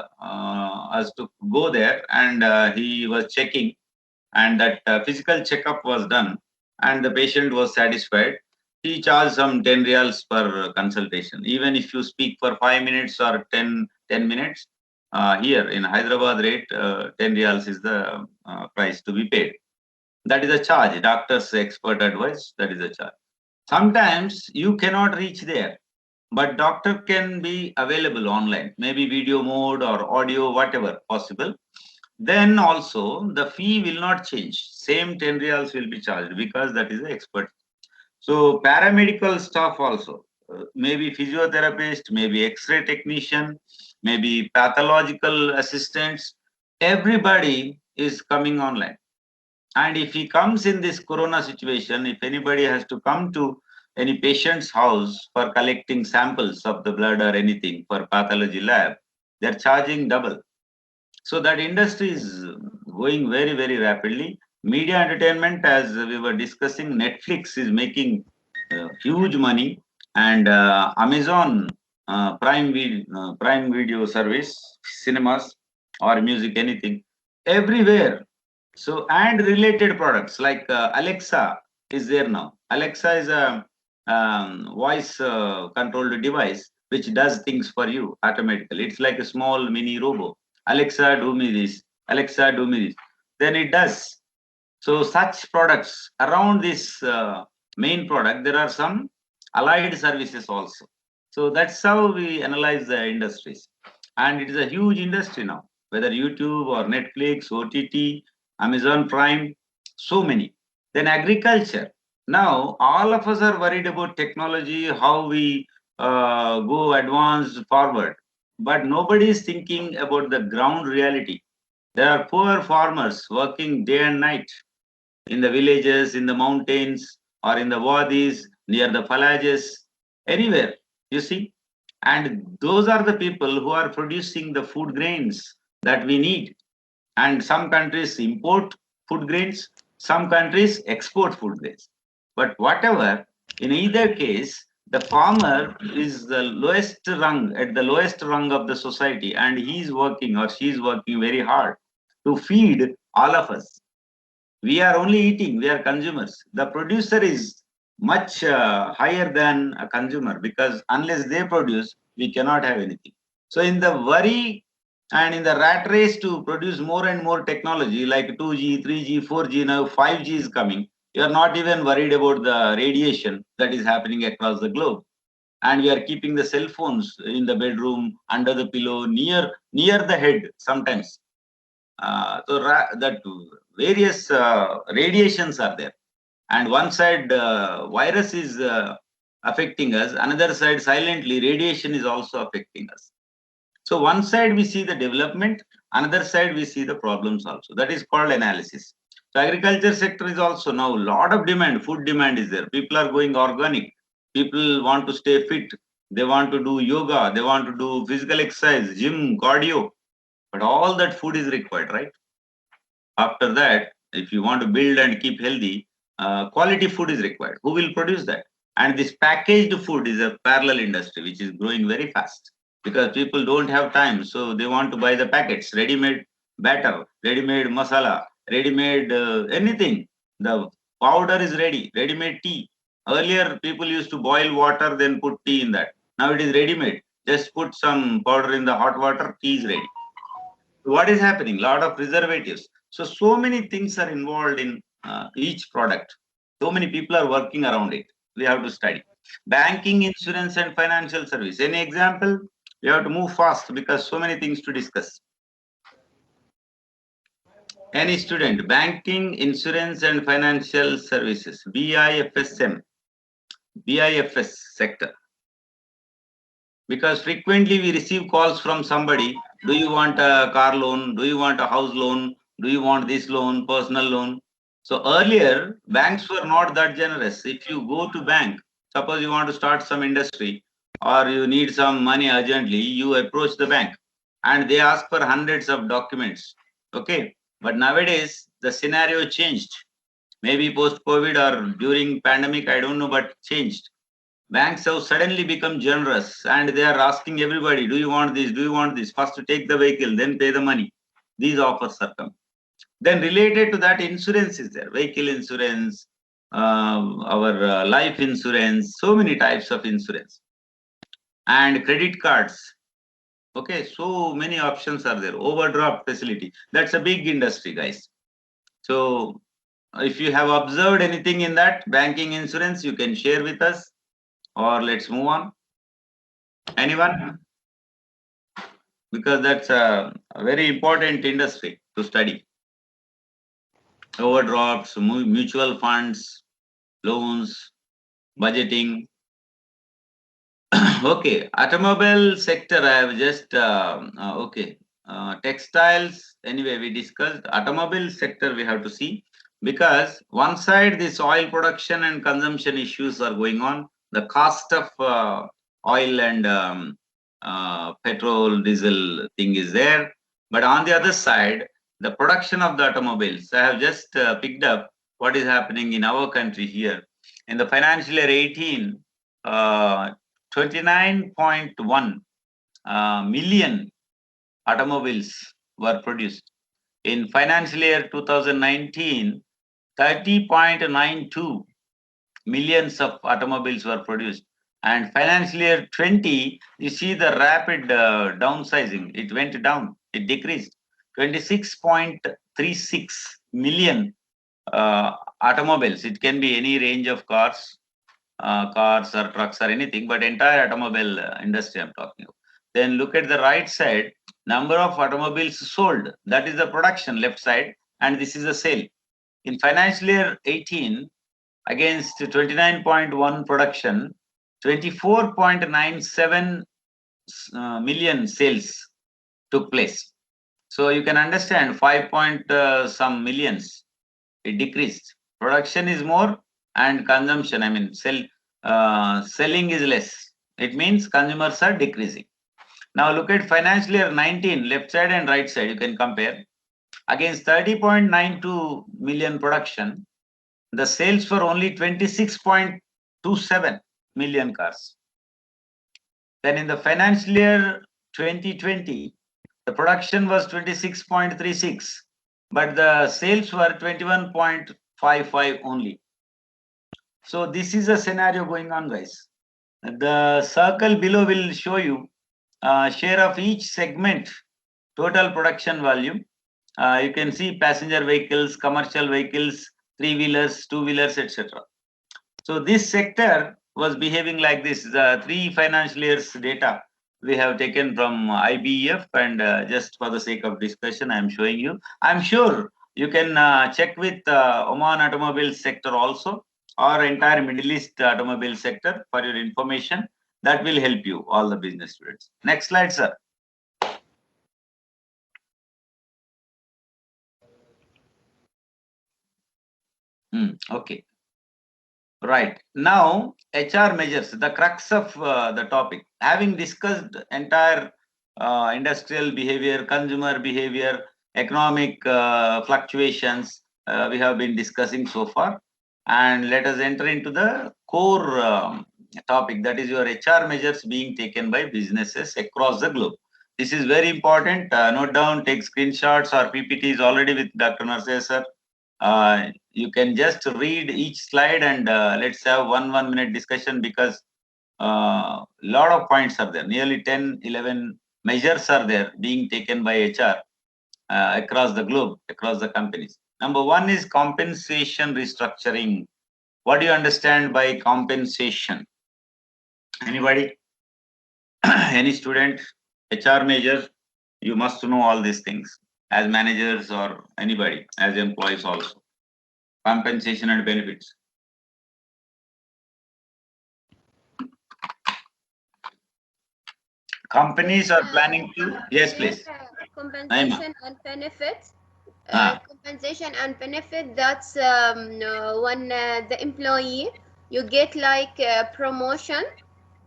us to go there, and he was checking, and that physical checkup was done, and the patient was satisfied. He charged some 10 reals per consultation. Even if you speak for 5 minutes or 10 minutes, here in Hyderabad rate, 10 reals is the price to be paid. That is a charge. Doctor's expert advice, that is a charge. Sometimes you cannot reach there, but doctor can be available online, maybe video mode or audio, whatever possible. Then also the fee will not change. Same 10 reals will be charged, because that is the expert. So paramedical staff also, maybe physiotherapist, maybe X-ray technician, maybe pathological assistants. Everybody is coming online. And if he comes in this corona situation, if anybody has to come to any patient's house for collecting samples of the blood or anything for pathology lab, they're charging double. So that industry is going very, very rapidly. Media entertainment, as we were discussing, Netflix is making huge money, and Amazon Prime Video service, cinemas or music, anything, everywhere. So, and related products like Alexa is there now. Alexa is a voice controlled device which does things for you automatically. It's like a small mini robot. Alexa, do me this. Alexa, do me this. Then it does. So, such products around this main product, there are some allied services also. So, that's how we analyze the industries. And it is a huge industry now, whether YouTube or Netflix, OTT, Amazon Prime, so many. Then agriculture. Now, all of us are worried about technology, how we go advanced forward, but nobody is thinking about the ground reality. There are poor farmers working day and night in the villages, in the mountains, or in the wadis, near the falages, anywhere, you see. And those are the people who are producing the food grains that we need. And some countries import food grains, some countries export food grains. But whatever, in either case, the farmer is the lowest rung, at the lowest rung of the society, and he's working or she's working very hard to feed all of us. We are only eating, we are consumers. The producer is much higher than a consumer, because unless they produce, we cannot have anything. So in the worry and in the rat race to produce more and more technology like 2G, 3G, 4G, now 5G is coming, you are not even worried about the radiation that is happening across the globe. And we are keeping the cell phones in the bedroom, under the pillow, near the head sometimes. That various radiations are there, and one side virus is affecting us, another side silently radiation is also affecting us. So one side we see the development, another side we see the problems also. That is called analysis. So agriculture sector is also now a lot of demand, food demand is there. People are going organic. People want to stay fit. They want to do yoga. They want to do physical exercise, gym, cardio. But all that food is required, right? After that, if you want to build and keep healthy, quality food is required. Who will produce that? And this packaged food is a parallel industry which is growing very fast, because people don't have time, so they want to buy the packets, ready-made batter, ready-made masala, ready-made anything. The powder is ready, ready-made tea. Earlier, people used to boil water, then put tea in that. Now it is ready-made. Just put some powder in the hot water, tea is ready. What is happening? Lot of preservatives. So many things are involved in each product. So many people are working around it. We have to study. Banking, insurance, and financial service. Any example? We have to move fast because so many things to discuss. Any student, banking, insurance, and financial services, BIFSM, BIFS sector. Because frequently we receive calls from somebody, do you want a car loan? Do you want a house loan? Do you want this loan, personal loan? So earlier, banks were not that generous. If you go to bank, suppose you want to start some industry or you need some money urgently, you approach the bank and they ask for hundreds of documents. Okay. But nowadays, the scenario changed. Maybe post-COVID or during pandemic, I don't know, but changed. Banks have suddenly become generous and they are asking everybody, do you want this? Do you want this? First to take the vehicle, then pay the money. These offers are coming. Then related to that, insurance is there, vehicle insurance, our life insurance, so many types of insurance, and credit cards. Okay, so many options are there. Overdraft facility, that's a big industry, guys. So if you have observed anything in that banking, insurance, you can share with us, or let's move on. Anyone? Because that's a very important industry to study. Overdrafts, mutual funds, loans, budgeting. Okay, automobile sector, I have just, okay. Textiles, anyway, we discussed. Automobile sector we have to see, because one side this oil production and consumption issues are going on. The cost of oil and petrol, diesel thing is there. But on the other side, the production of the automobiles, I have just picked up what is happening in our country here. In the financial year 18, 29.1 million automobiles were produced. In financial year 2019, 30.92 millions of automobiles were produced. And financial year 20, you see the rapid downsizing. It went down, it decreased. 26.36 million automobiles. It can be any range of cars, cars or trucks or anything, but entire automobile industry I'm talking about. Then look at the right side, number of automobiles sold. That is the production left side, and this is the sale. In financial year 18, against 29.1 production, 24.97 million sales took place. So you can understand 5 point some millions, it decreased. Production is more and consumption, I mean selling is less. It means consumers are decreasing. Now look at financial year 19, left side and right side, you can compare. Against 30.92 million production, the sales were only 26.27 million cars. Then in the financial year 2020, the production was 26.36, but the sales were 21.55 only. So this is a scenario going on, guys. The circle below will show you share of each segment, total production volume. You can see passenger vehicles, commercial vehicles, three-wheelers, two-wheelers, etc. So this sector was behaving like this. The 3 financial years data we have taken from IBEF, and just for the sake of discussion, I am showing you. I'm sure you can check with Oman automobile sector also, or entire Middle East automobile sector for your information. That will help you, all the business students. Next slide, sir. Okay. Right. Now, HR measures, the crux of the topic. Having discussed entire industrial behavior, consumer behavior, economic fluctuations, we have been discussing so far. And let us enter into the core topic, that is your HR measures being taken by businesses across the globe. This is very important. Note down, take screenshots or PPTs already with Dr. Narseh sir. You can just read each slide and let's have one minute discussion, because lot of points are there. Nearly 10-11 measures are there being taken by HR across the globe, across the companies. Number 1 is compensation restructuring. What do you understand by compensation? Anybody? Any student? HR measures, you must know all these things as managers or anybody, as employees also. Compensation and benefits. Companies are planning to, yes, please. Compensation and benefits. Compensation and benefit, that's when the employee, you get like promotion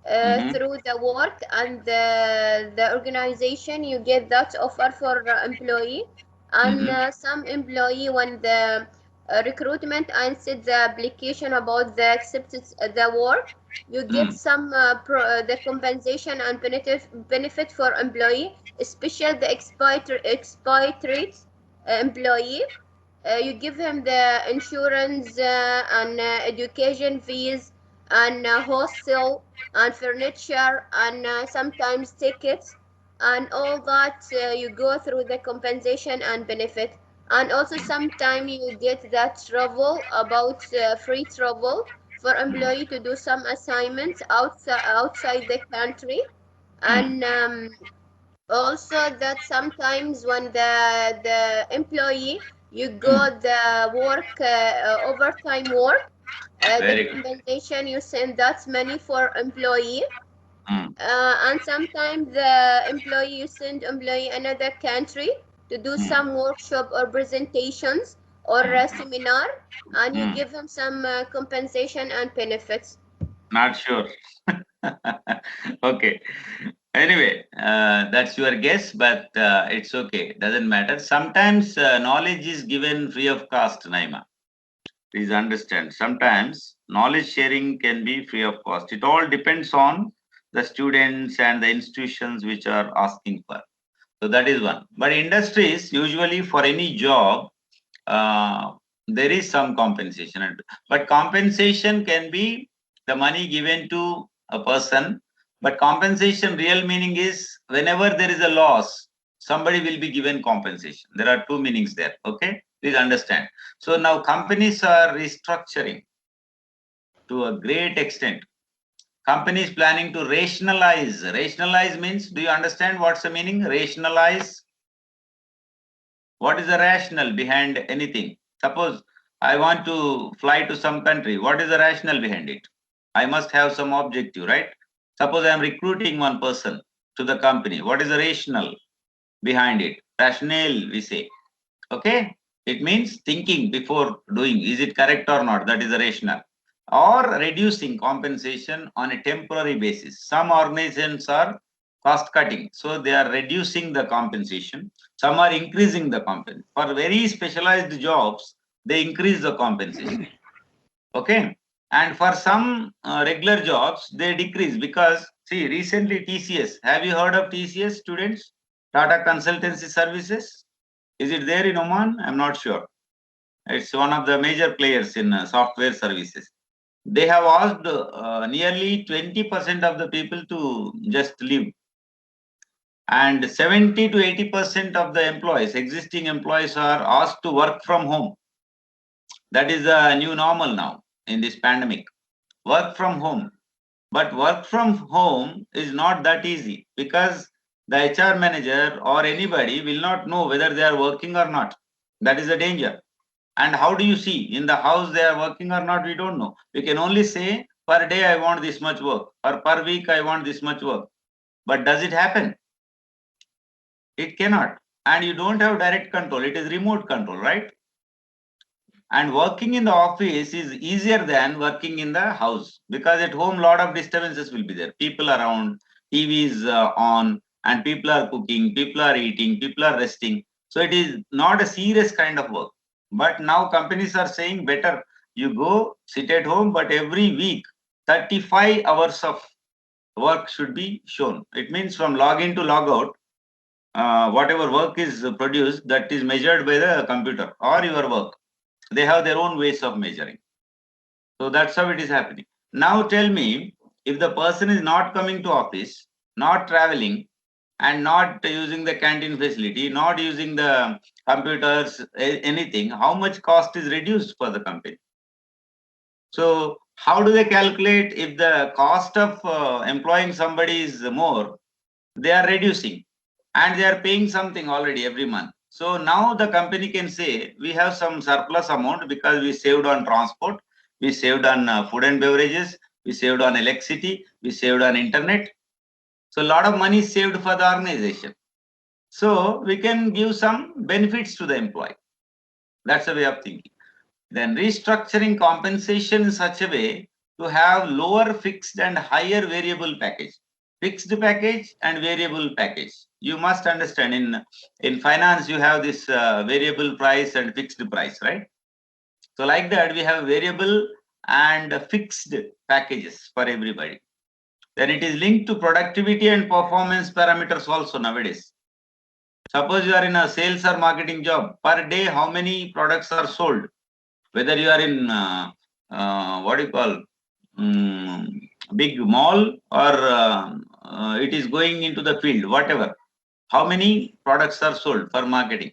through the work, and the organization, you get that offer for employee. And some employee, when the recruitment and set the application about the accepted the work, you get some the compensation and benefit for employee, especially the expatriate employee. You give him the insurance and education fees and hostel and furniture and sometimes tickets and all that. You go through the compensation and benefit. And also sometimes you get that travel, about free travel for employee to do some assignments outside the country. And also that sometimes when the employee, you go the work overtime work, the compensation, you send that money for employee. And sometimes the employee, you send employee another country to do some workshop or presentations or a seminar, and you give him some compensation and benefits. Not sure. Okay. Anyway, that's your guess, but it's okay. Doesn't matter. Sometimes knowledge is given free of cost, Naima. Please understand. Sometimes knowledge sharing can be free of cost. It all depends on the students and the institutions which are asking for. So that is one. But industries, usually for any job, there is some compensation. But compensation can be the money given to a person. But compensation, real meaning is whenever there is a loss, somebody will be given compensation. There are 2 meanings there. Okay, please understand. So now companies are restructuring to a great extent. Companies planning to rationalize. Rationalize means, do you understand what's the meaning? Rationalize. What is the rationale behind anything? Suppose I want to fly to some country. What is the rationale behind it? I must have some objective, right? Suppose I am recruiting one person to the company. What is the rationale behind it? Rationale, we say. Okay? It means thinking before doing. Is it correct or not? That is the rationale. Or reducing compensation on a temporary basis. Some organizations are cost cutting. So they are reducing the compensation. Some are increasing the compensation. For very specialized jobs, they increase the compensation. Okay. And for some regular jobs, they decrease because, see, recently TCS, have you heard of TCS, students? Tata Consultancy Services? Is it there in Oman? I'm not sure. It's one of the major players in software services. They have asked nearly 20% of the people to just leave. And 70 to 80% of the employees, existing employees, are asked to work from home. That is the new normal now in this pandemic. Work from home. But work from home is not that easy because the HR manager or anybody will not know whether they are working or not. That is the danger. And how do you see in the house they are working or not? We don't know. We can only say per day I want this much work, or per week I want this much work. But does it happen? It cannot. And you don't have direct control. It is remote control, right? And working in the office is easier than working in the house because at home, lot of disturbances will be there. People around, TV is on, and people are cooking, people are eating, people are resting. So it is not a serious kind of work. But now companies are saying better you go sit at home, but every week 35 hours of work should be shown. It means from login to log out, whatever work is produced, that is measured by the computer or your work. They have their own ways of measuring. So that's how it is happening. Now tell me, if the person is not coming to office, not traveling, and not using the canteen facility, not using the computers, anything, how much cost is reduced for the company? So how do they calculate if the cost of employing somebody is more? They are reducing and they are paying something already every month. So now the company can say we have some surplus amount because we saved on transport, we saved on food and beverages, we saved on electricity, we saved on internet. So a lot of money is saved for the organization. So we can give some benefits to the employee. That's a way of thinking. Then restructuring compensation in such a way to have lower fixed and higher variable package. Fixed package and variable package. You must understand in finance you have this variable price and fixed price, right? So like that we have variable and fixed packages for everybody. Then it is linked to productivity and performance parameters also nowadays. Suppose you are in a sales or marketing job, per day how many products are sold? Whether you are in what do you call big mall or it is going into the field, whatever, how many products are sold for marketing.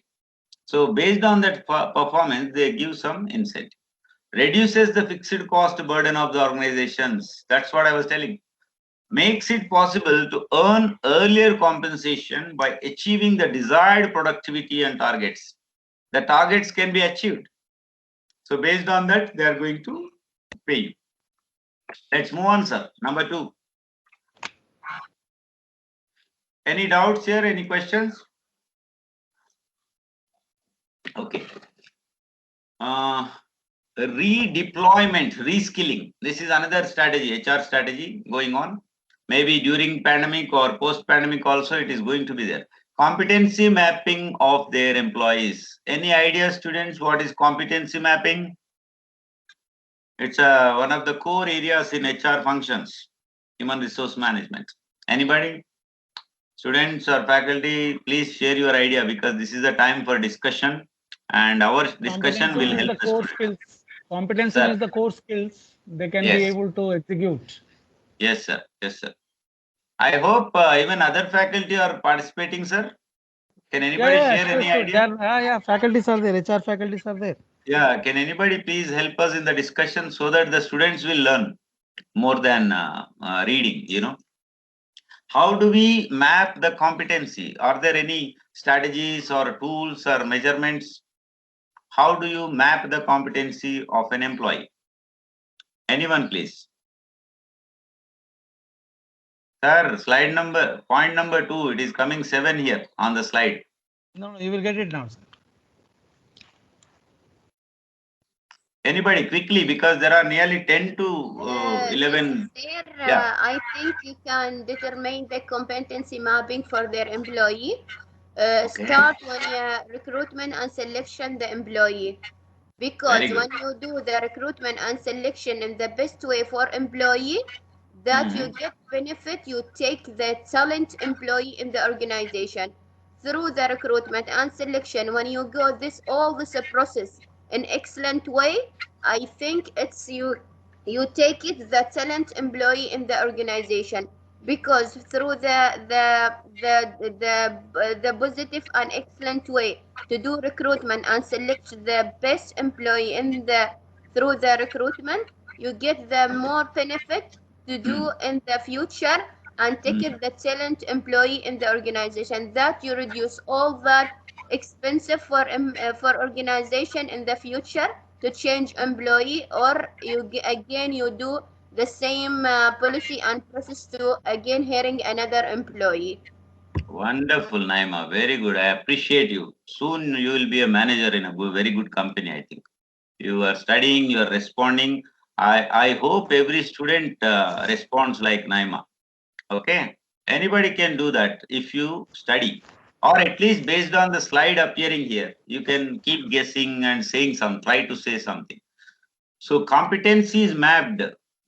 So based on that performance, they give some incentive. Reduces the fixed cost burden of the organizations. That's what I was telling. Makes it possible to earn earlier compensation by achieving the desired productivity and targets. The targets can be achieved. So based on that, they are going to pay you. Let's move on, sir. Number 2. Any doubts here? Any questions? Okay. Redeployment, reskilling. This is another strategy, HR strategy going on. Maybe during pandemic or post-pandemic also it is going to be there. Competency mapping of their employees. Any idea, students, what is competency mapping? It's one of the core areas in HR functions, human resource management. Anybody? Students or faculty, please share your idea because this is the time for discussion and our discussion will help the students. Skills. Competency Sir. is the core skills they can Yes. be able to execute. Yes, sir. Yes, sir. I hope even other faculty are participating, sir. Can anybody share any idea? Yeah, faculties are there. HR faculties are there. Yeah, can anybody please help us in the discussion so that the students will learn more than reading, you know? How do we map the competency? Are there any strategies or tools or measurements? how do you map the competency of an employee? Anyone, please. Sir, point number 2, it is coming 7 here on the slide. No, you will get it now, sir. Anybody, quickly, because there are nearly 10 to 11. There, Yeah. I think you can determine the competency mapping for their employee. Okay. Start when you recruitment and selection the employee. Because Very good. when you do the recruitment and selection in the best way for employee, that you get benefit, you take the talent employee in the organization through the recruitment and selection. When you go all this process in excellent way, I think it's you take it the talent employee in the organization, because through the positive and excellent way to do recruitment and select the best employee in the through the recruitment, you get the more benefit to do in the future and take it the talent employee in the organization, that you reduce all that expensive for organization in the future to change employee, or again you do the same policy and process to again hiring another employee. Wonderful, Naima. Very good. I appreciate you. Soon you will be a manager in a very good company, I think. You are studying, you are responding. I hope every student responds like Naima. Okay. Anybody can do that if you study. Or at least based on the slide appearing here, you can keep guessing and try to say something. So competency is mapped.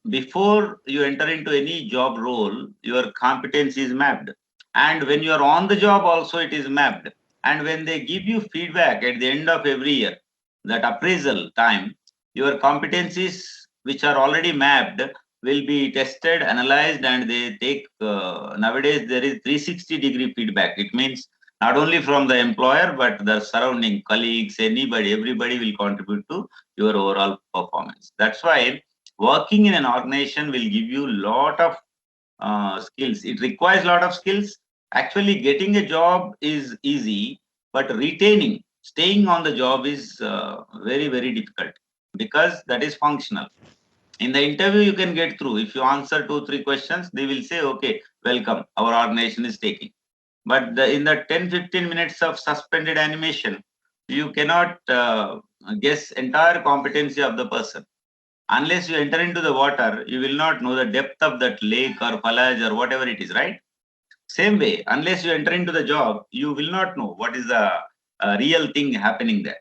Before you enter into any job role, your competency is mapped. And when you are on the job also, it is mapped. And when they give you feedback at the end of every year, that appraisal time, your competencies which are already mapped will be tested, analyzed, and they take, nowadays there is 360-degree feedback. It means not only from the employer, but the surrounding colleagues, everybody will contribute to your overall performance. That's why working in an organization will give you a lot of skills. It requires a lot of skills. Actually, getting a job is easy, but staying on the job is very, very difficult, because that is functional. In the interview, you can get through. If you answer 2-3 questions, they will say, okay, welcome, our organization is taking. But in the 10-15 minutes of suspended animation, you cannot guess entire competency of the person. Unless you enter into the water, you will not know the depth of that lake or fallage or whatever it is, right? Same way, unless you enter into the job, you will not know what is the real thing happening there.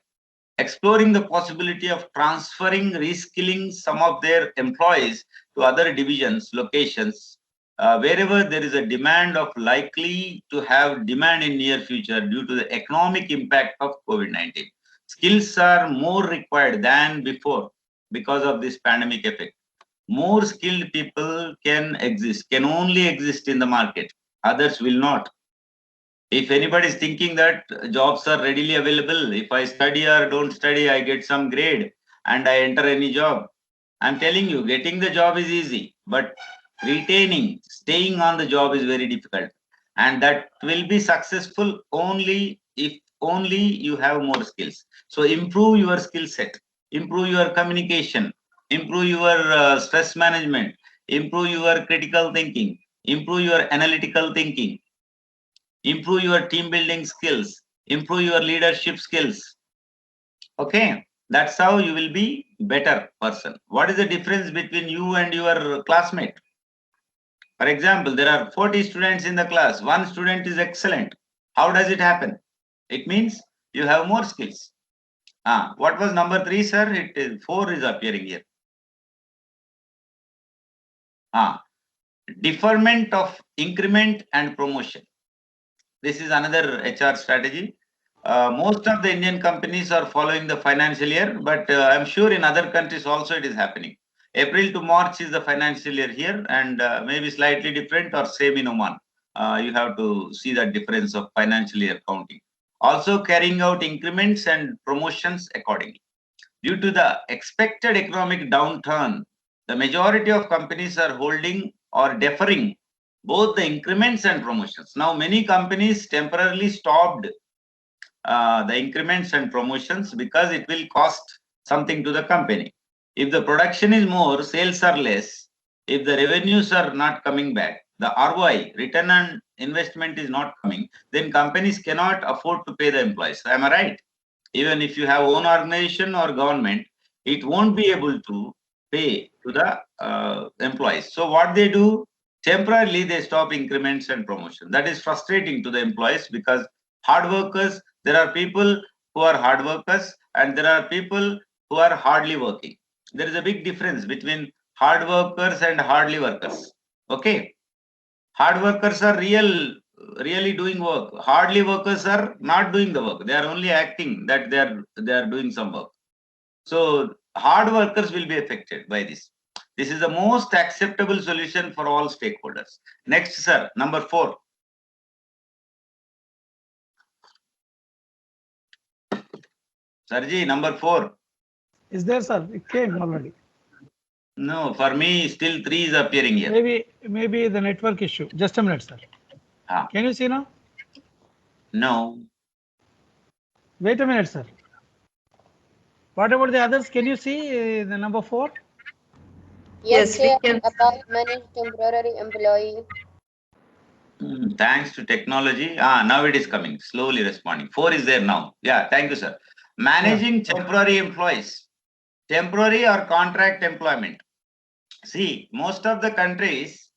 Exploring the possibility of transferring, reskilling some of their employees to other divisions, locations, wherever there is a demand of likely to have demand in near future due to the economic impact of COVID-19. Skills are more required than before because of this pandemic effect. More skilled people can only exist in the market. Others will not. If anybody is thinking that jobs are readily available, if I study or don't study, I get some grade and I enter any job. I'm telling you, getting the job is easy, but staying on the job is very difficult. And that will be successful only if you have more skills. So improve your skill set, improve your communication, improve your stress management, improve your critical thinking, improve your analytical thinking, improve your team building skills, improve your leadership skills. Okay, that's how you will be better person. What is the difference between you and your classmate? For example, there are 40 students in the class. One student is excellent. How does it happen? It means you have more skills. What was number 3, sir? It is 4 is appearing here. Deferment of increment and promotion. This is another HR strategy. Most of the Indian companies are following the financial year, but I'm sure in other countries also it is happening. April to March is the financial year here, and maybe slightly different or same in Oman. You have to see the difference of financial year counting. Also carrying out increments and promotions accordingly. Due to the expected economic downturn, the majority of companies are holding or deferring both the increments and promotions. Now, many companies temporarily stopped the increments and promotions because it will cost something to the company. If the production is more, sales are less, if the revenues are not coming back, the ROI, return on investment is not coming, then companies cannot afford to pay the employees. Am I right? Even if you have own organization or government, it won't be able to pay to the employees. So what they do, temporarily they stop increments and promotion. That is frustrating to the employees because hard workers, there are people who are hard workers and there are people who are hardly working. There is a big difference between hard workers and hardly workers. Okay. Hard workers are really doing work. Hardly workers are not doing the work. They are only acting that they are doing some work. So hard workers will be affected by this. This is the most acceptable solution for all stakeholders. Next, sir, number 4. Sarji, number 4. Is there, sir? It came already. No, for me, still 3 is appearing here. Maybe the network issue. Just a minute, sir. Ah. Can you see now? No. Wait a minute, sir. What about the others? Can you see the number 4? Yes, Yes, we sir, can. about manage temporary employee. Thanks to technology. Now it is coming, slowly responding. 4 is there now. Yeah, thank you, sir. Managing temporary employees, temporary or contract employment. See, most of the countries,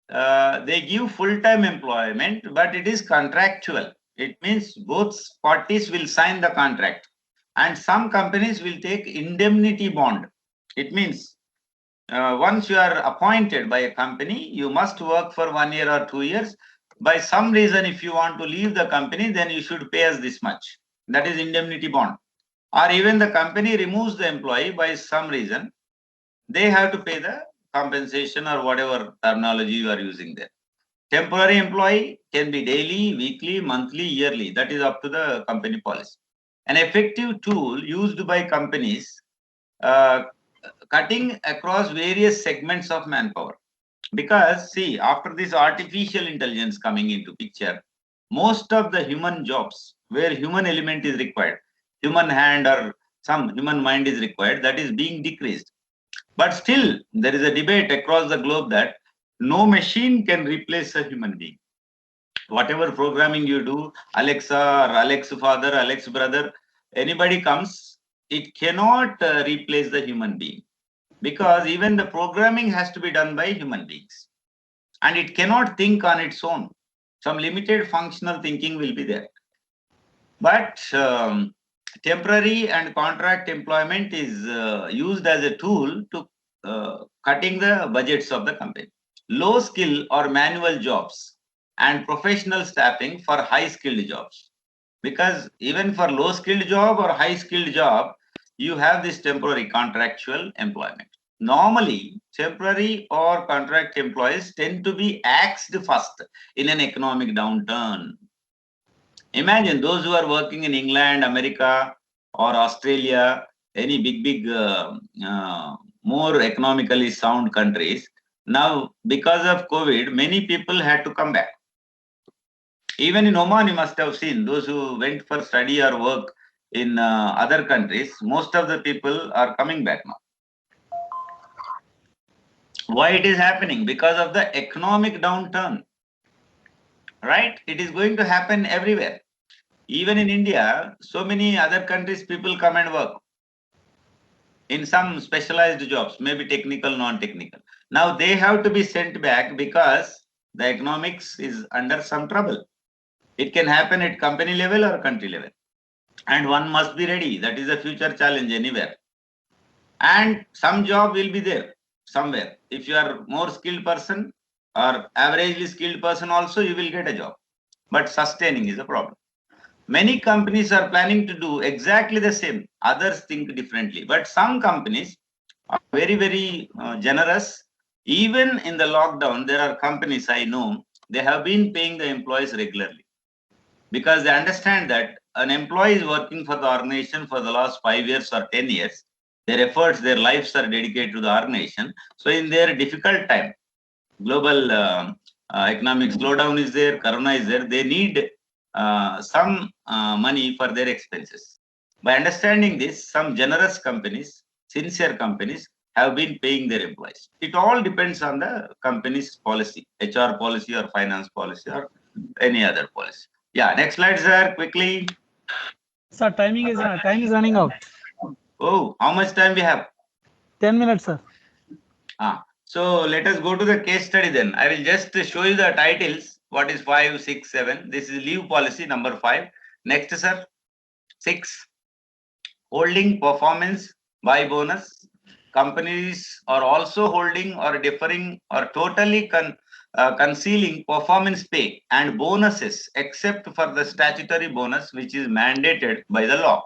they give full-time employment, but it is contractual. It means both parties will sign the contract. And some companies will take indemnity bond. It means once you are appointed by a company, you must work for 1 year or 2 years. By some reason, if you want to leave the company, then you should pay us this much. That is indemnity bond. Or even the company removes the employee by some reason, they have to pay the compensation or whatever terminology you are using there. Temporary employee can be daily, weekly, monthly, yearly. That is up to the company policy. An effective tool used by companies cutting across various segments of manpower. Because see, after this artificial intelligence coming into picture, most of the human jobs where human element is required, human hand or some human mind is required, that is being decreased. But still, there is a debate across the globe that no machine can replace a human being. Whatever programming you do, Alexa or Alex father, Alex brother, anybody comes, it cannot replace the human being. Because even the programming has to be done by human beings. And it cannot think on its own. Some limited functional thinking will be there. But temporary and contract employment is used as a tool to cutting the budgets of the company. Low skill or manual jobs and professional staffing for high skilled jobs. Because even for low skilled job or high skilled job, you have this temporary contractual employment. Normally, temporary or contract employees tend to be axed first in an economic downturn. Imagine those who are working in England, America, or Australia, any big, more economically sound countries. Now, because of COVID, many people had to come back. Even in Oman, you must have seen those who went for study or work in other countries, most of the people are coming back now. Why it is happening? Because of the economic downturn, right? It is going to happen everywhere. Even in India, so many other countries, people come and work in some specialized jobs, maybe technical, non-technical. Now they have to be sent back because the economics is under some trouble. It can happen at company level or country level. And one must be ready. That is a future challenge anywhere. And some job will be there somewhere. If you are more skilled person or averagely skilled person also, you will get a job. But sustaining is a problem. Many companies are planning to do exactly the same. Others think differently. But some companies are very generous. Even in the lockdown, there are companies I know, they have been paying the employees regularly. Because they understand that an employee is working for the organization for the last 5 years or 10 years. Their efforts, their lives are dedicated to the organization. So in their difficult time, global economic slowdown is there, corona is there, they need some money for their expenses. By understanding this, some generous companies, sincere companies, have been paying their employees. It all depends on the company's policy, HR policy or finance policy or any other policy. Yeah, next slide, sir, quickly. Sir, time is running out. Oh, how much time we have? 10 minutes, sir. So let us go to the case study then. I will just show you the titles. What is 5, 6, 7? This is leave policy number 5. Next, sir. 6. Holding performance by bonus. Companies are also holding or deferring or totally concealing performance pay and bonuses except for the statutory bonus which is mandated by the law.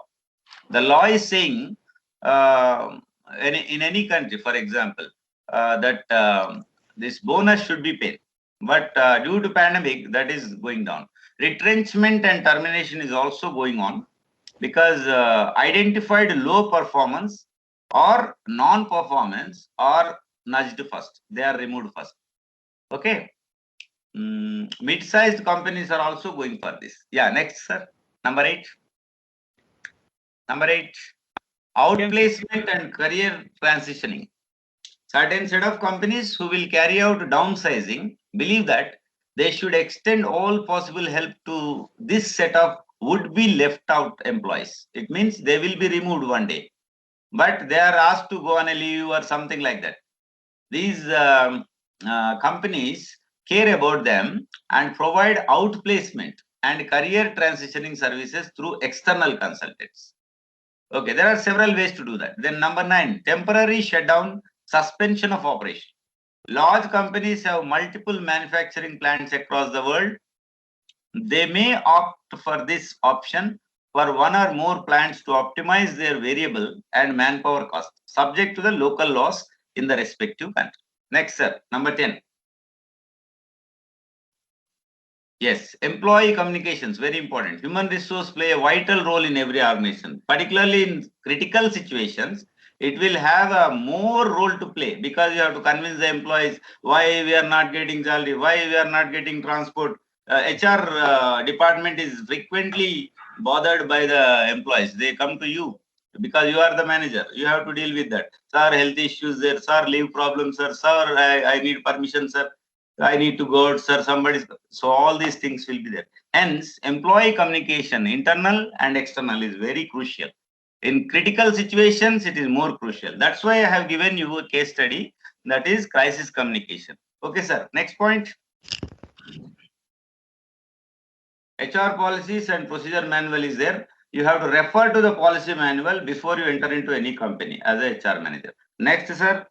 The law is saying in any country, for example, that this bonus should be paid. But due to pandemic, that is going down. Retrenchment and termination is also going on because identified low performance or non-performance are nudged first. They are removed first. Okay. Mid-sized companies are also going for this. Yeah, next, sir. Number 8. Number 8. Outplacement and career transitioning. Certain set of companies who will carry out downsizing believe that they should extend all possible help to this set of would-be left out employees. It means they will be removed one day, but they are asked to go on a leave or something like that. These companies care about them and provide outplacement and career transitioning services through external consultants. Okay, there are several ways to do that. Then number 9, temporary shutdown, suspension of operation. Large companies have multiple manufacturing plants across the world. They may opt for this option for one or more plants to optimize their variable and manpower costs, subject to the local laws in the respective country. Next, sir, number 10. Yes, employee communications, very important. Human resource play a vital role in every organization, particularly in critical situations. It will have a more role to play because you have to convince the employees why we are not getting salary, why we are not getting transport. HR department is frequently bothered by the employees. They come to you because you are the manager. You have to deal with that. Sir, health issues there. Sir, leave problems, sir. Sir, I need permission, sir. I need to go out, sir. Somebody's. So all these things will be there. Hence, employee communication, internal and external, is very crucial. In critical situations, it is more crucial. That's why I have given you a case study, that is crisis communication. Okay, sir. Next point. HR policies and procedure manual is there. You have to refer to the policy manual before you enter into any company as a HR manager. Next, sir.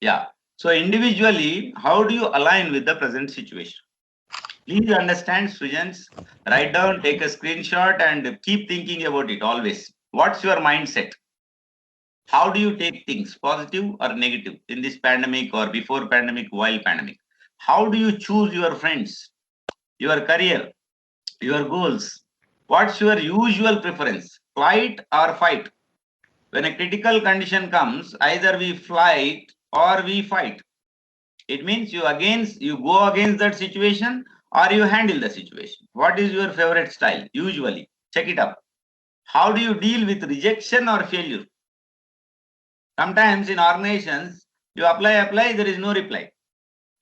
Yeah. So individually, how do you align with the present situation? Please understand, students, write down, take a screenshot and keep thinking about it always. What's your mindset? How do you take things, positive or negative, in this pandemic or before pandemic, while pandemic? How do you choose your friends, your career, your goals? What's your usual preference, flight or fight? When a critical condition comes, either we flight or we fight. It means you go against that situation or you handle the situation. What is your favorite style? Usually, check it up. How do you deal with rejection or failure? Sometimes in organizations, you apply, there is no reply.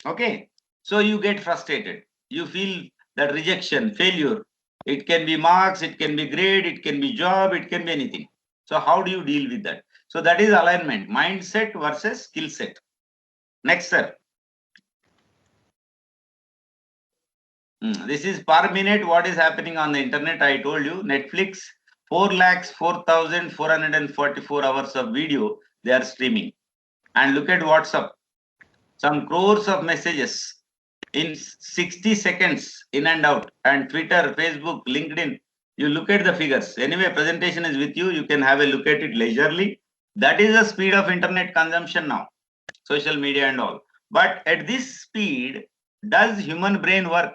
Okay, so you get frustrated. You feel that rejection, failure. It can be marks, it can be grade, it can be job, it can be anything. So how do you deal with that? So that is alignment, mindset versus skill set. Next, sir. This is per minute what is happening on the internet. I told you, Netflix, 4,04,444 hours of video they are streaming. And look at WhatsApp, some crores of messages in 60 seconds in and out. And Twitter, Facebook, LinkedIn, you look at the figures. Anyway, presentation is with you. You can have a look at it leisurely. That is the speed of internet consumption now, social media and all. But at this speed, does human brain work?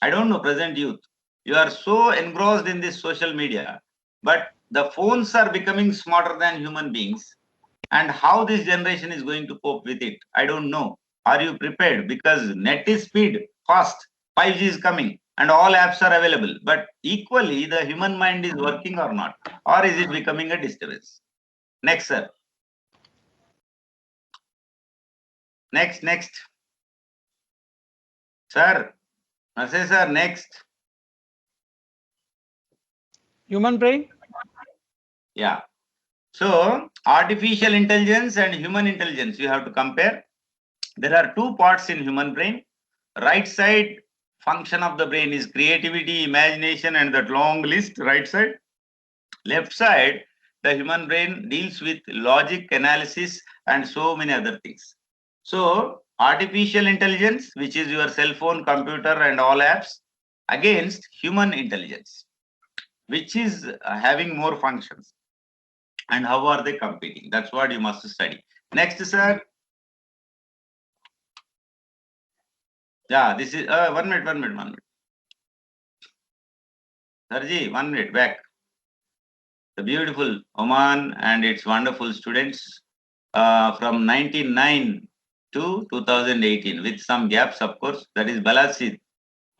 I don't know, present youth. You are so engrossed in this social media, but the phones are becoming smarter than human beings. And how this generation is going to cope with it, I don't know. Are you prepared? Because net is speed, fast, 5G is coming, and all apps are available. But equally, the human mind is working or not, or is it becoming a disturbance? Next, sir. Next. Sir, Nase sir, next. Human brain? Yeah. So, artificial intelligence and human intelligence, you have to compare. There are two parts in human brain. Right side function of the brain is creativity, imagination, and that long list, right side. Left side, the human brain deals with logic, analysis, and so many other things. So, artificial intelligence, which is your cell phone, computer, and all apps, against human intelligence, which is having more functions. And how are they competing? That's what you must study. Next, sir. Yeah, this is 1 minute. Sarji, 1 minute back. The beautiful Oman and its wonderful students from 1999 to 2018 with some gaps, of course. That is Balasid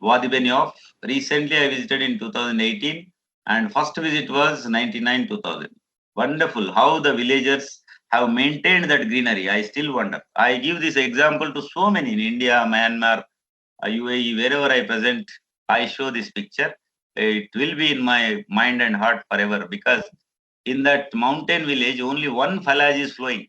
Wadi Benioff. Recently, I visited in 2018 and first visit was 99-2000. Wonderful how the villagers have maintained that greenery. I still wonder. I give this example to so many in India, Myanmar, UAE, wherever I present, I show this picture. It will be in my mind and heart forever because in that mountain village, only one fallage is flowing,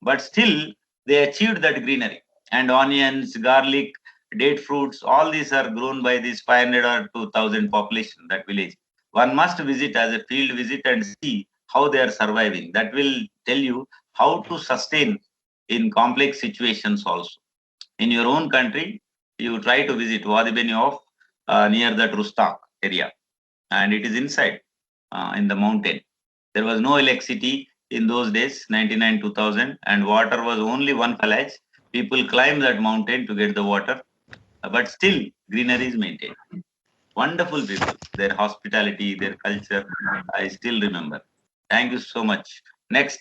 but still they achieved that greenery. And onions, garlic, date fruits, all these are grown by this 500 or 2000 population, that village. One must visit as a field visit and see how they are surviving. That will tell you how to sustain in complex situations also. In your own country, you try to visit Wadi Benioff near that Rustak area, and it is inside in the mountain. There was no electricity in those days, 99-2000, and water was only one fallage. People climb that mountain to get the water, but still greenery is maintained. Wonderful people, their hospitality, their culture, I still remember. Thank you so much. Next.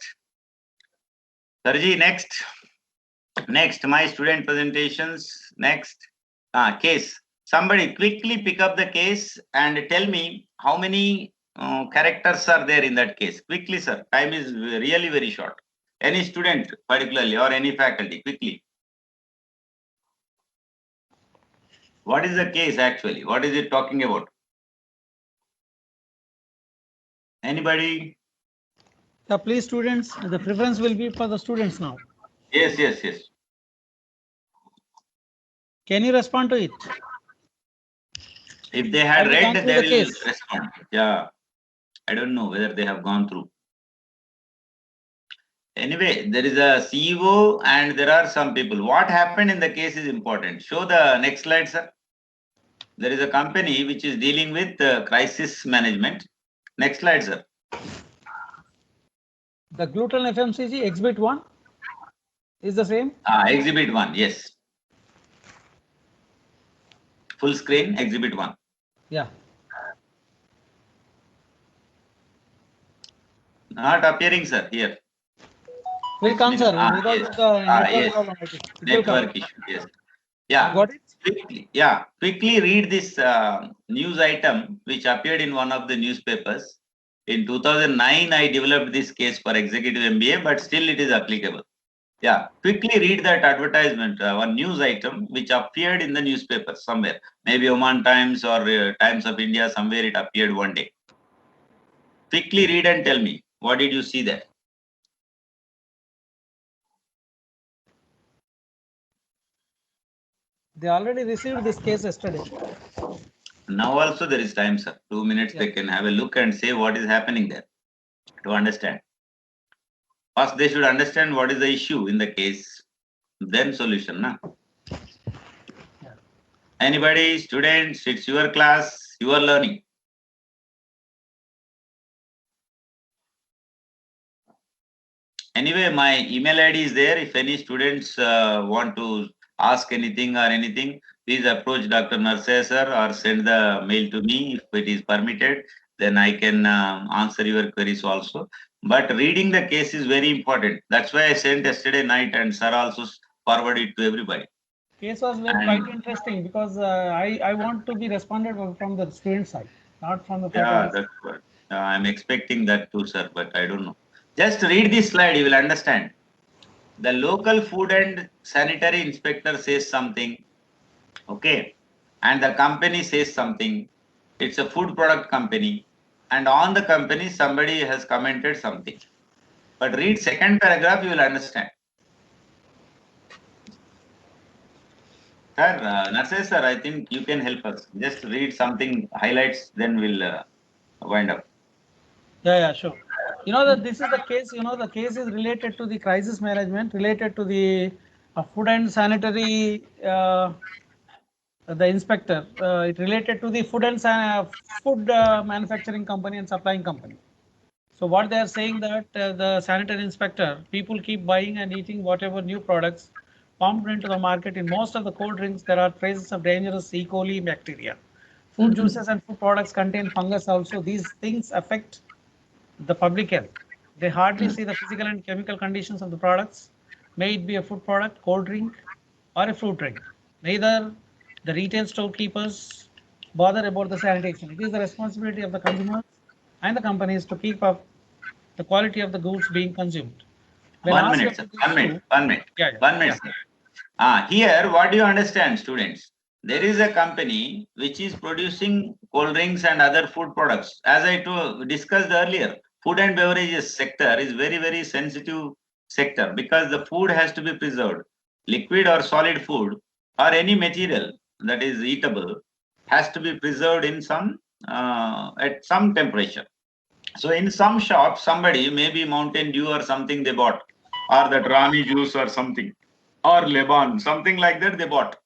Sarji, next. Next, my student presentations. Next. Case. Somebody quickly pick up the case and tell me how many characters are there in that case. Quickly, sir. Time is really very short. Any student, particularly, or any faculty, quickly. What is the case actually? What is it talking about? Anybody? Yeah, please, students. The preference will be for the students now. Yes. Can you respond to it? If they had Have you gone read, through they the will case? respond. Yeah. I don't know whether they have gone through. Anyway, there is a CEO and there are some people. What happened in the case is important. Show the next slide, sir. There is a company which is dealing with crisis management. Next slide, sir. The gluten FMCG exhibit 1 is the same. Exhibit 1, yes. Full screen, exhibit 1. Yeah. Not appearing, sir, here. Will come, sir. Yes. Because of the network Yes. problem. It will come. Network issue, yes. Yeah. Got it? Quickly read this news item which appeared in one of the newspapers. In 2009, I developed this case for executive MBA, but still it is applicable. Yeah, quickly read that advertisement, one news item which appeared in the newspaper somewhere. Maybe Oman Times or Times of India, somewhere it appeared one day. Quickly read and tell me, what did you see there? They already received this case yesterday. Now also there is time, sir. 2 minutes, Yeah. they can have a look and say what is happening there to understand. First, they should understand what is the issue in the case, then solution. Na? Anybody, students, it's your class, you are learning. Anyway, my email ID is there. If any students want to ask anything or anything, please approach Dr. Narsaya sir or send the mail to me if it is permitted. Then I can answer your queries also. But reading the case is very important. That's why I sent yesterday night and sir also forward it to everybody. Case was very And- quite interesting because I want to be responded from the student side, not from the Yeah, faculty. that's what I'm expecting that too, sir, but I don't know. Just read this slide, you will understand. The local food and sanitary inspector says something, okay, and the company says something. It's a food product company, and on the company somebody has commented something. But read second paragraph, you will understand. Sir, Narses sir, I think you can help us. Just read something, highlights, then we'll wind up. Yeah, sure. You know that this is the case, the case is related to the crisis management, related to the food and sanitary, the inspector. It related to the food manufacturing company and supplying company. So what they are saying that the sanitary inspector, people keep buying and eating whatever new products pumped into the market. In most of the cold drinks, there are traces of dangerous E. coli bacteria. Food juices and food products contain fungus also. These things affect the public health. They hardly see the physical and chemical conditions of the products, may it be a food product, cold drink, or a fruit drink. Neither the retail storekeepers bother about the sanitation. It is the responsibility of the consumers and the companies to keep up the quality of the goods being consumed. When One asked minute, sir. about the 1 minute. issue- 1 minute. Yeah, 1 minute, yeah. sir. Here, what do you understand, students? There is a company which is producing cold drinks and other food products. As I discussed earlier, food and beverages sector is very, very sensitive sector because the food has to be preserved. Liquid or solid food or any material that is eatable has to be preserved in some at some temperature. So in some shops, somebody, maybe Mountain Dew or something they bought, or that Rani juice or something, or Lebanon, something like that they bought.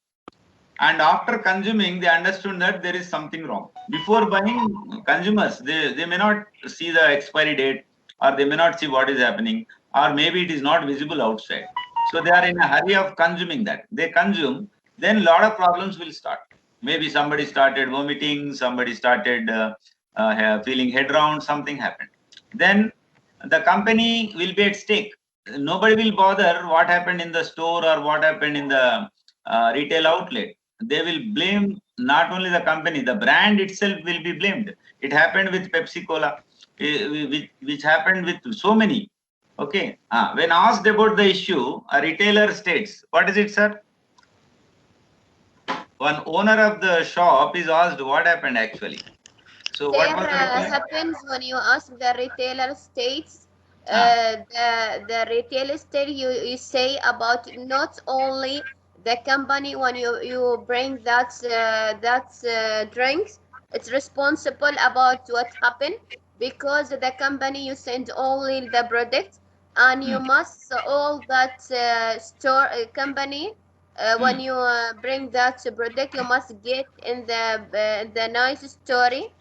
And after consuming, they understood that there is something wrong. Before buying, consumers, they may not see the expiry date, or they may not see what is happening, or maybe it is not visible outside. So they are in a hurry of consuming that. They consume, then a lot of problems will start. Maybe somebody started vomiting, somebody started feeling head round, something happened. Then the company will be at stake. Nobody will bother what happened in the store or what happened in the retail outlet. They will blame not only the company, the brand itself will be blamed. It happened with Pepsi Cola, which happened with so many. Okay. When asked about the issue, a retailer states, what is it, sir? One owner of the shop is asked what happened actually. So what There was the reply? happens when you ask the retailer states, the retailer state you say about not only the company when you bring that drinks, it's responsible about what happened because the company you send only the product and you must all that store company when you bring that product you must get in the nice story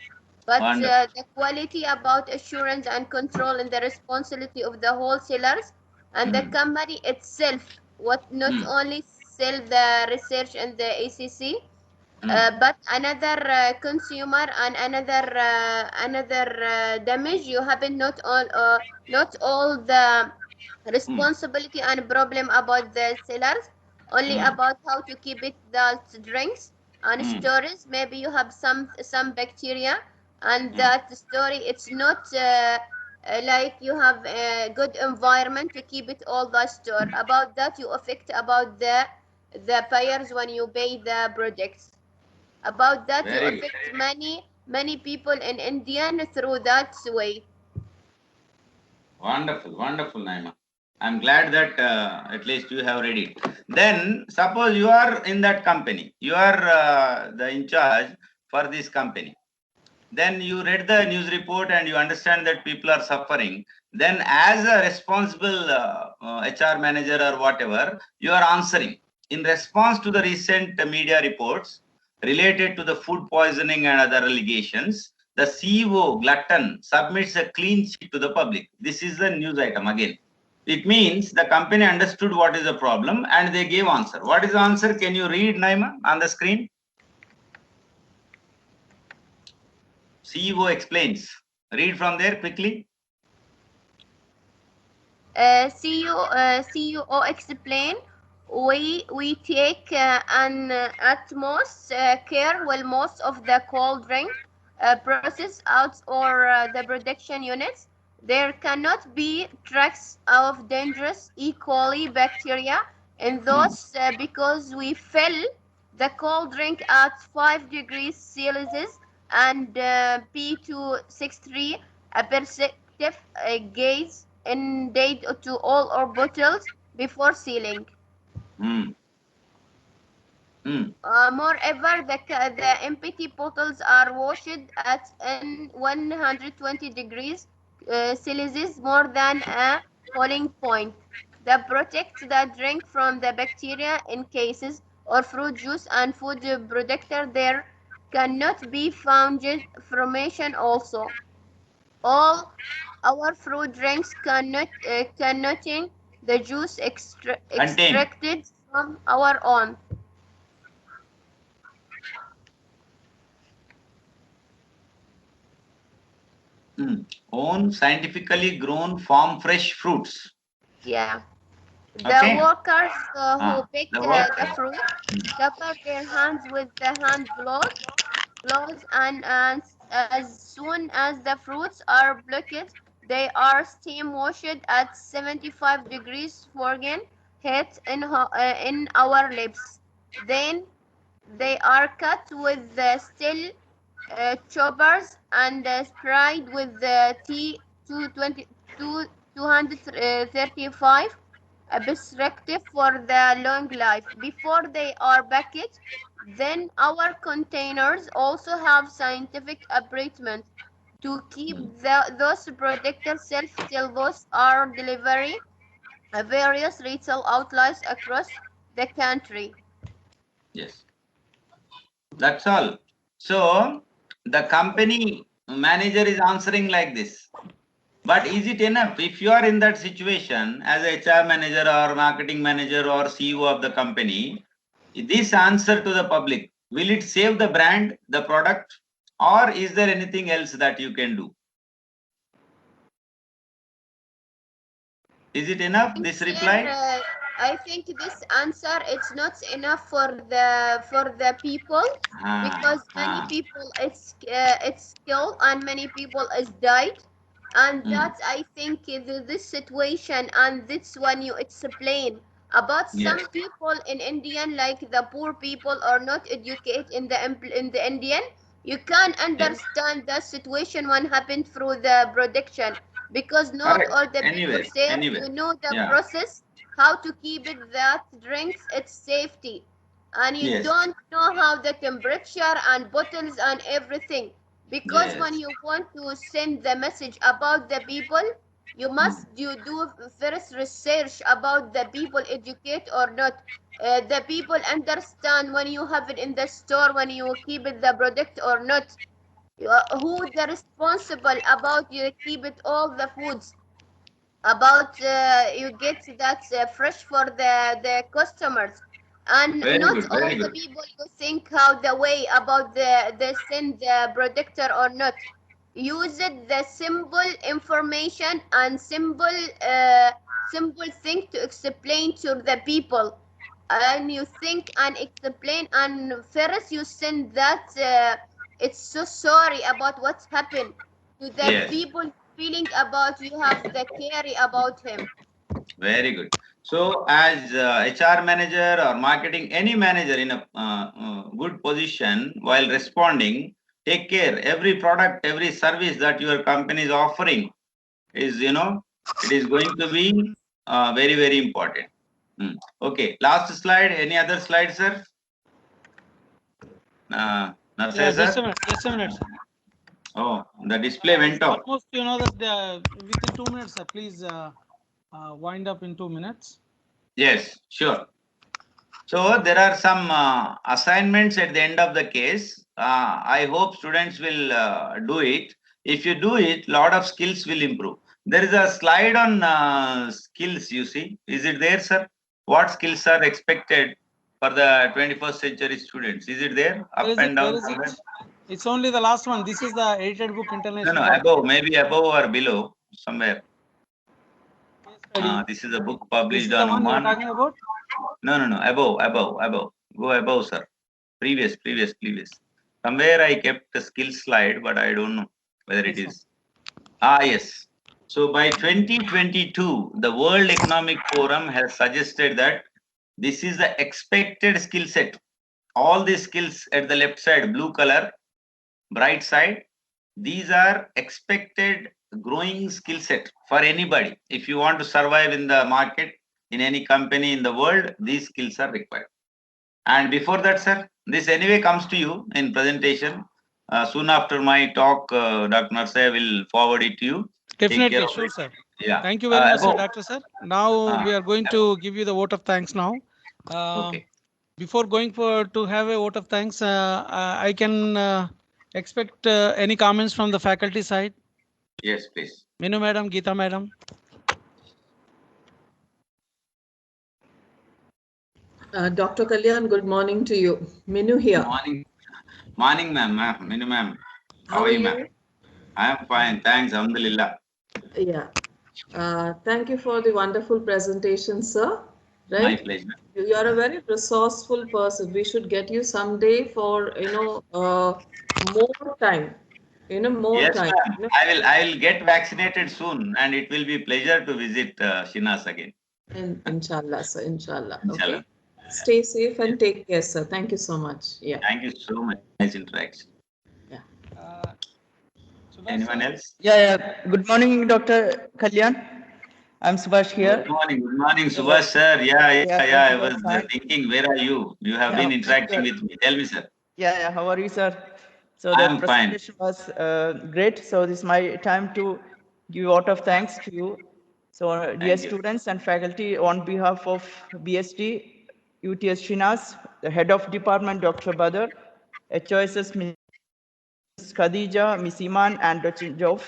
but Wonderful. the quality about assurance and control and the responsibility of the wholesalers and the company itself, what not only sell the research and the ACC, but another consumer and another damage you happen not all the responsibility and problem about the sellers only about how to keep it the drinks and storage maybe you have some bacteria and that story it's not like you have a good environment to keep it all the store about that you affect about the buyers when you pay the projects about that you Very good. affect many people in Indian through that way. Wonderful, wonderful, Naima. I'm glad that at least you have read it. Then suppose you are in that company, you are the in charge for this company. Then you read the news report and you understand that people are suffering. Then as a responsible HR manager or whatever, you are answering. In response to the recent media reports related to the food poisoning and other allegations, the CEO, Glutton, submits a clean sheet to the public. This is the news item again. It means the company understood what is the problem and they gave answer. What is the answer? Can you read, Naima, on the screen? CEO explains. Read from there quickly. CEO explain we take an utmost care while most of the cold drink process out or the production units. There cannot be tracks of dangerous E. coli bacteria in those because we fill the cold drink at 5 degrees Celsius and P263 a perceptive gas in date to all our bottles before sealing. Mm. Mm. Moreover, the empty bottles are washed at 120 degrees Celsius more than a boiling point. That protects the drink from the bacteria in cases or fruit juice and food protector there cannot be fungal formation also. All our fruit drinks containing the juice Contain. extracted from our own. Own scientifically grown farm fresh fruits. Yeah. The Okay. workers who pick The the worker. fruit cover their hands with the hand gloves and as soon as the fruits are plucked, they are steam washed at 75 degrees Fahrenheit heat in our lips. Then they are cut with the steel choppers and sprayed with the T220 235 perspective for the long life before they are packaged. Then our containers also have scientific treatment to keep those protected safe till those are delivery various retail outlets across the country. Yes. That's all. So the company manager is answering like this. But is it enough? If you are in that situation as a HR manager or marketing manager or CEO of the company, this answer to the public, will it save the brand, the product, or is there anything else that you can do? Is it enough, this reply? I think this answer it's not enough for the people because many people it's killed and many people is died, and that I think this situation and this when you explain about Yes. some people in Indian like the poor people are not educated in the Indian, you can Yes. understand the situation when happened through the production because not Correct. all the people Anyway, say anyway. you know the Yeah. process how to keep it that drinks its safety and you Yes. don't know how the temperature and bottles and everything because when Yes. you want to send the message about the people you do first research about the people educate or not the people understand when you have it in the store when you keep it the product or not who the responsible about you keep it all the foods about you get that fresh for the customers and Very not good. all Very the good. people you think how the way about the send the protector or not use it the simple information and simple thing to explain to the people and you think and explain and first you send that it's so sorry about what's happened to the Yes. people feeling about you have the care about him. Very good. So, as HR manager or marketing, any manager in a good position while responding, take care. Every product, every service that your company is offering is, it is going to be very, very important. Okay. Last slide. Any other slide, sir? Narsai, Yeah, sir? just a minute, sir. Oh, the display went off. Almost, you know that within 2 minutes, sir. Please wind up in 2 minutes. Yes, sure. So there are some assignments at the end of the case. I hope students will do it. If you do it, lot of skills will improve. There is a slide on skills, you see. Is it there, sir? What skills are expected for the 21st century students? Is it there? Up Where is and it? down? Where is it? It's only the last one. This is the edited book No, international. no, above, maybe above or below, somewhere. Case study. This is a book This published is the on one you are Oman. talking about? No. Above. Go above, sir. Previous. Somewhere I kept a skill slide, but I don't know whether it This one. is. Yes. So by 2022, the World Economic Forum has suggested that this is the expected skill set. All these skills at the left side, blue color, bright side, these are expected growing skill set for anybody. If you want to survive in the market, in any company in the world, these skills are required. And before that, sir, this anyway comes to you in presentation. Soon after my talk, Dr. Narsai will forward it to you. Take care Definitely, of sure, it. sir. Yeah. Thank you very much, sir, Above. Dr. Sir. Now we are going to give you the vote of thanks now. Okay. Before going to have a vote of thanks, I can expect any comments from the faculty side. Yes, please. Minu madam, Geeta madam. Dr. Kalyan, good morning to you. Minu here. Morning, ma'am. Minu, ma'am. How are you, ma'am? I am fine. Thanks. Alhamdulillah. Yeah. Thank you for the wonderful presentation, sir. My Right? pleasure. You are a very resourceful person. We should get you someday for, more time. More Yes, time. ma'am. I will get vaccinated soon, and it will be pleasure to visit Shinas again. Inshallah, sir. Inshallah. Okay. Inshallah. Stay safe and take care, sir. Thank you so much. Yeah. Thank you so much. Nice interaction. Yeah. Anyone else? Yeah. Good morning, Dr. Kalyan. I'm Subhash here. Good morning, Subhash sir. Yeah. thank I you for was the time. thinking, where are you? You have been interacting with me. Tell me, sir. Yeah. How are you, sir? So I the am fine. presentation was great. So this is my time to give a lot of thanks to you. So dear Thank you. students and faculty, on behalf of BSD, UTS Shinas, the head of department, Dr. Badr, HOSS, Ms. Khadija, Ms. Iman, and Dr. Joff,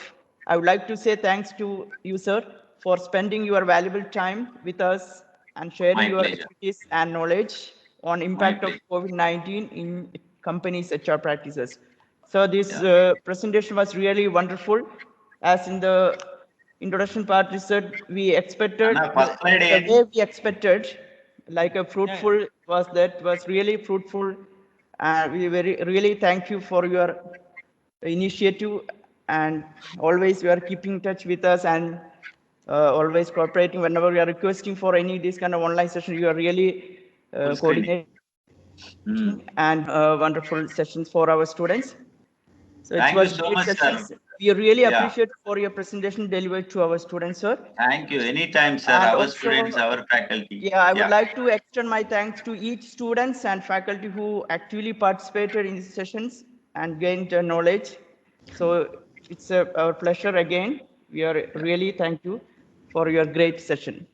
I would like to say thanks to you, sir, for spending your valuable time with us and sharing My your pleasure. expertise and knowledge on impact of pleasure. COVID-19 in companies' HR practices. So this Yeah. presentation was really wonderful. As in the introduction part, you said we expected Anna, first slide the ఏంటి? way we expected, like a fruitful was really fruitful. We really thank you for your initiative, and always you are keeping in touch with us and always cooperating whenever we are requesting for any this kind of online session. You are really Full screen. coordinating and wonderful sessions for our students. So it Thank was you so great much, sessions. sir. We really Yeah. appreciate for your presentation delivered to our students, sir. Thank you. Anytime, sir. And Our also, students, our faculty. Yeah, I would like to extend my thanks to each students and faculty who actively participated in these sessions and gained knowledge. So it's our pleasure again. We are really thank you for your great session.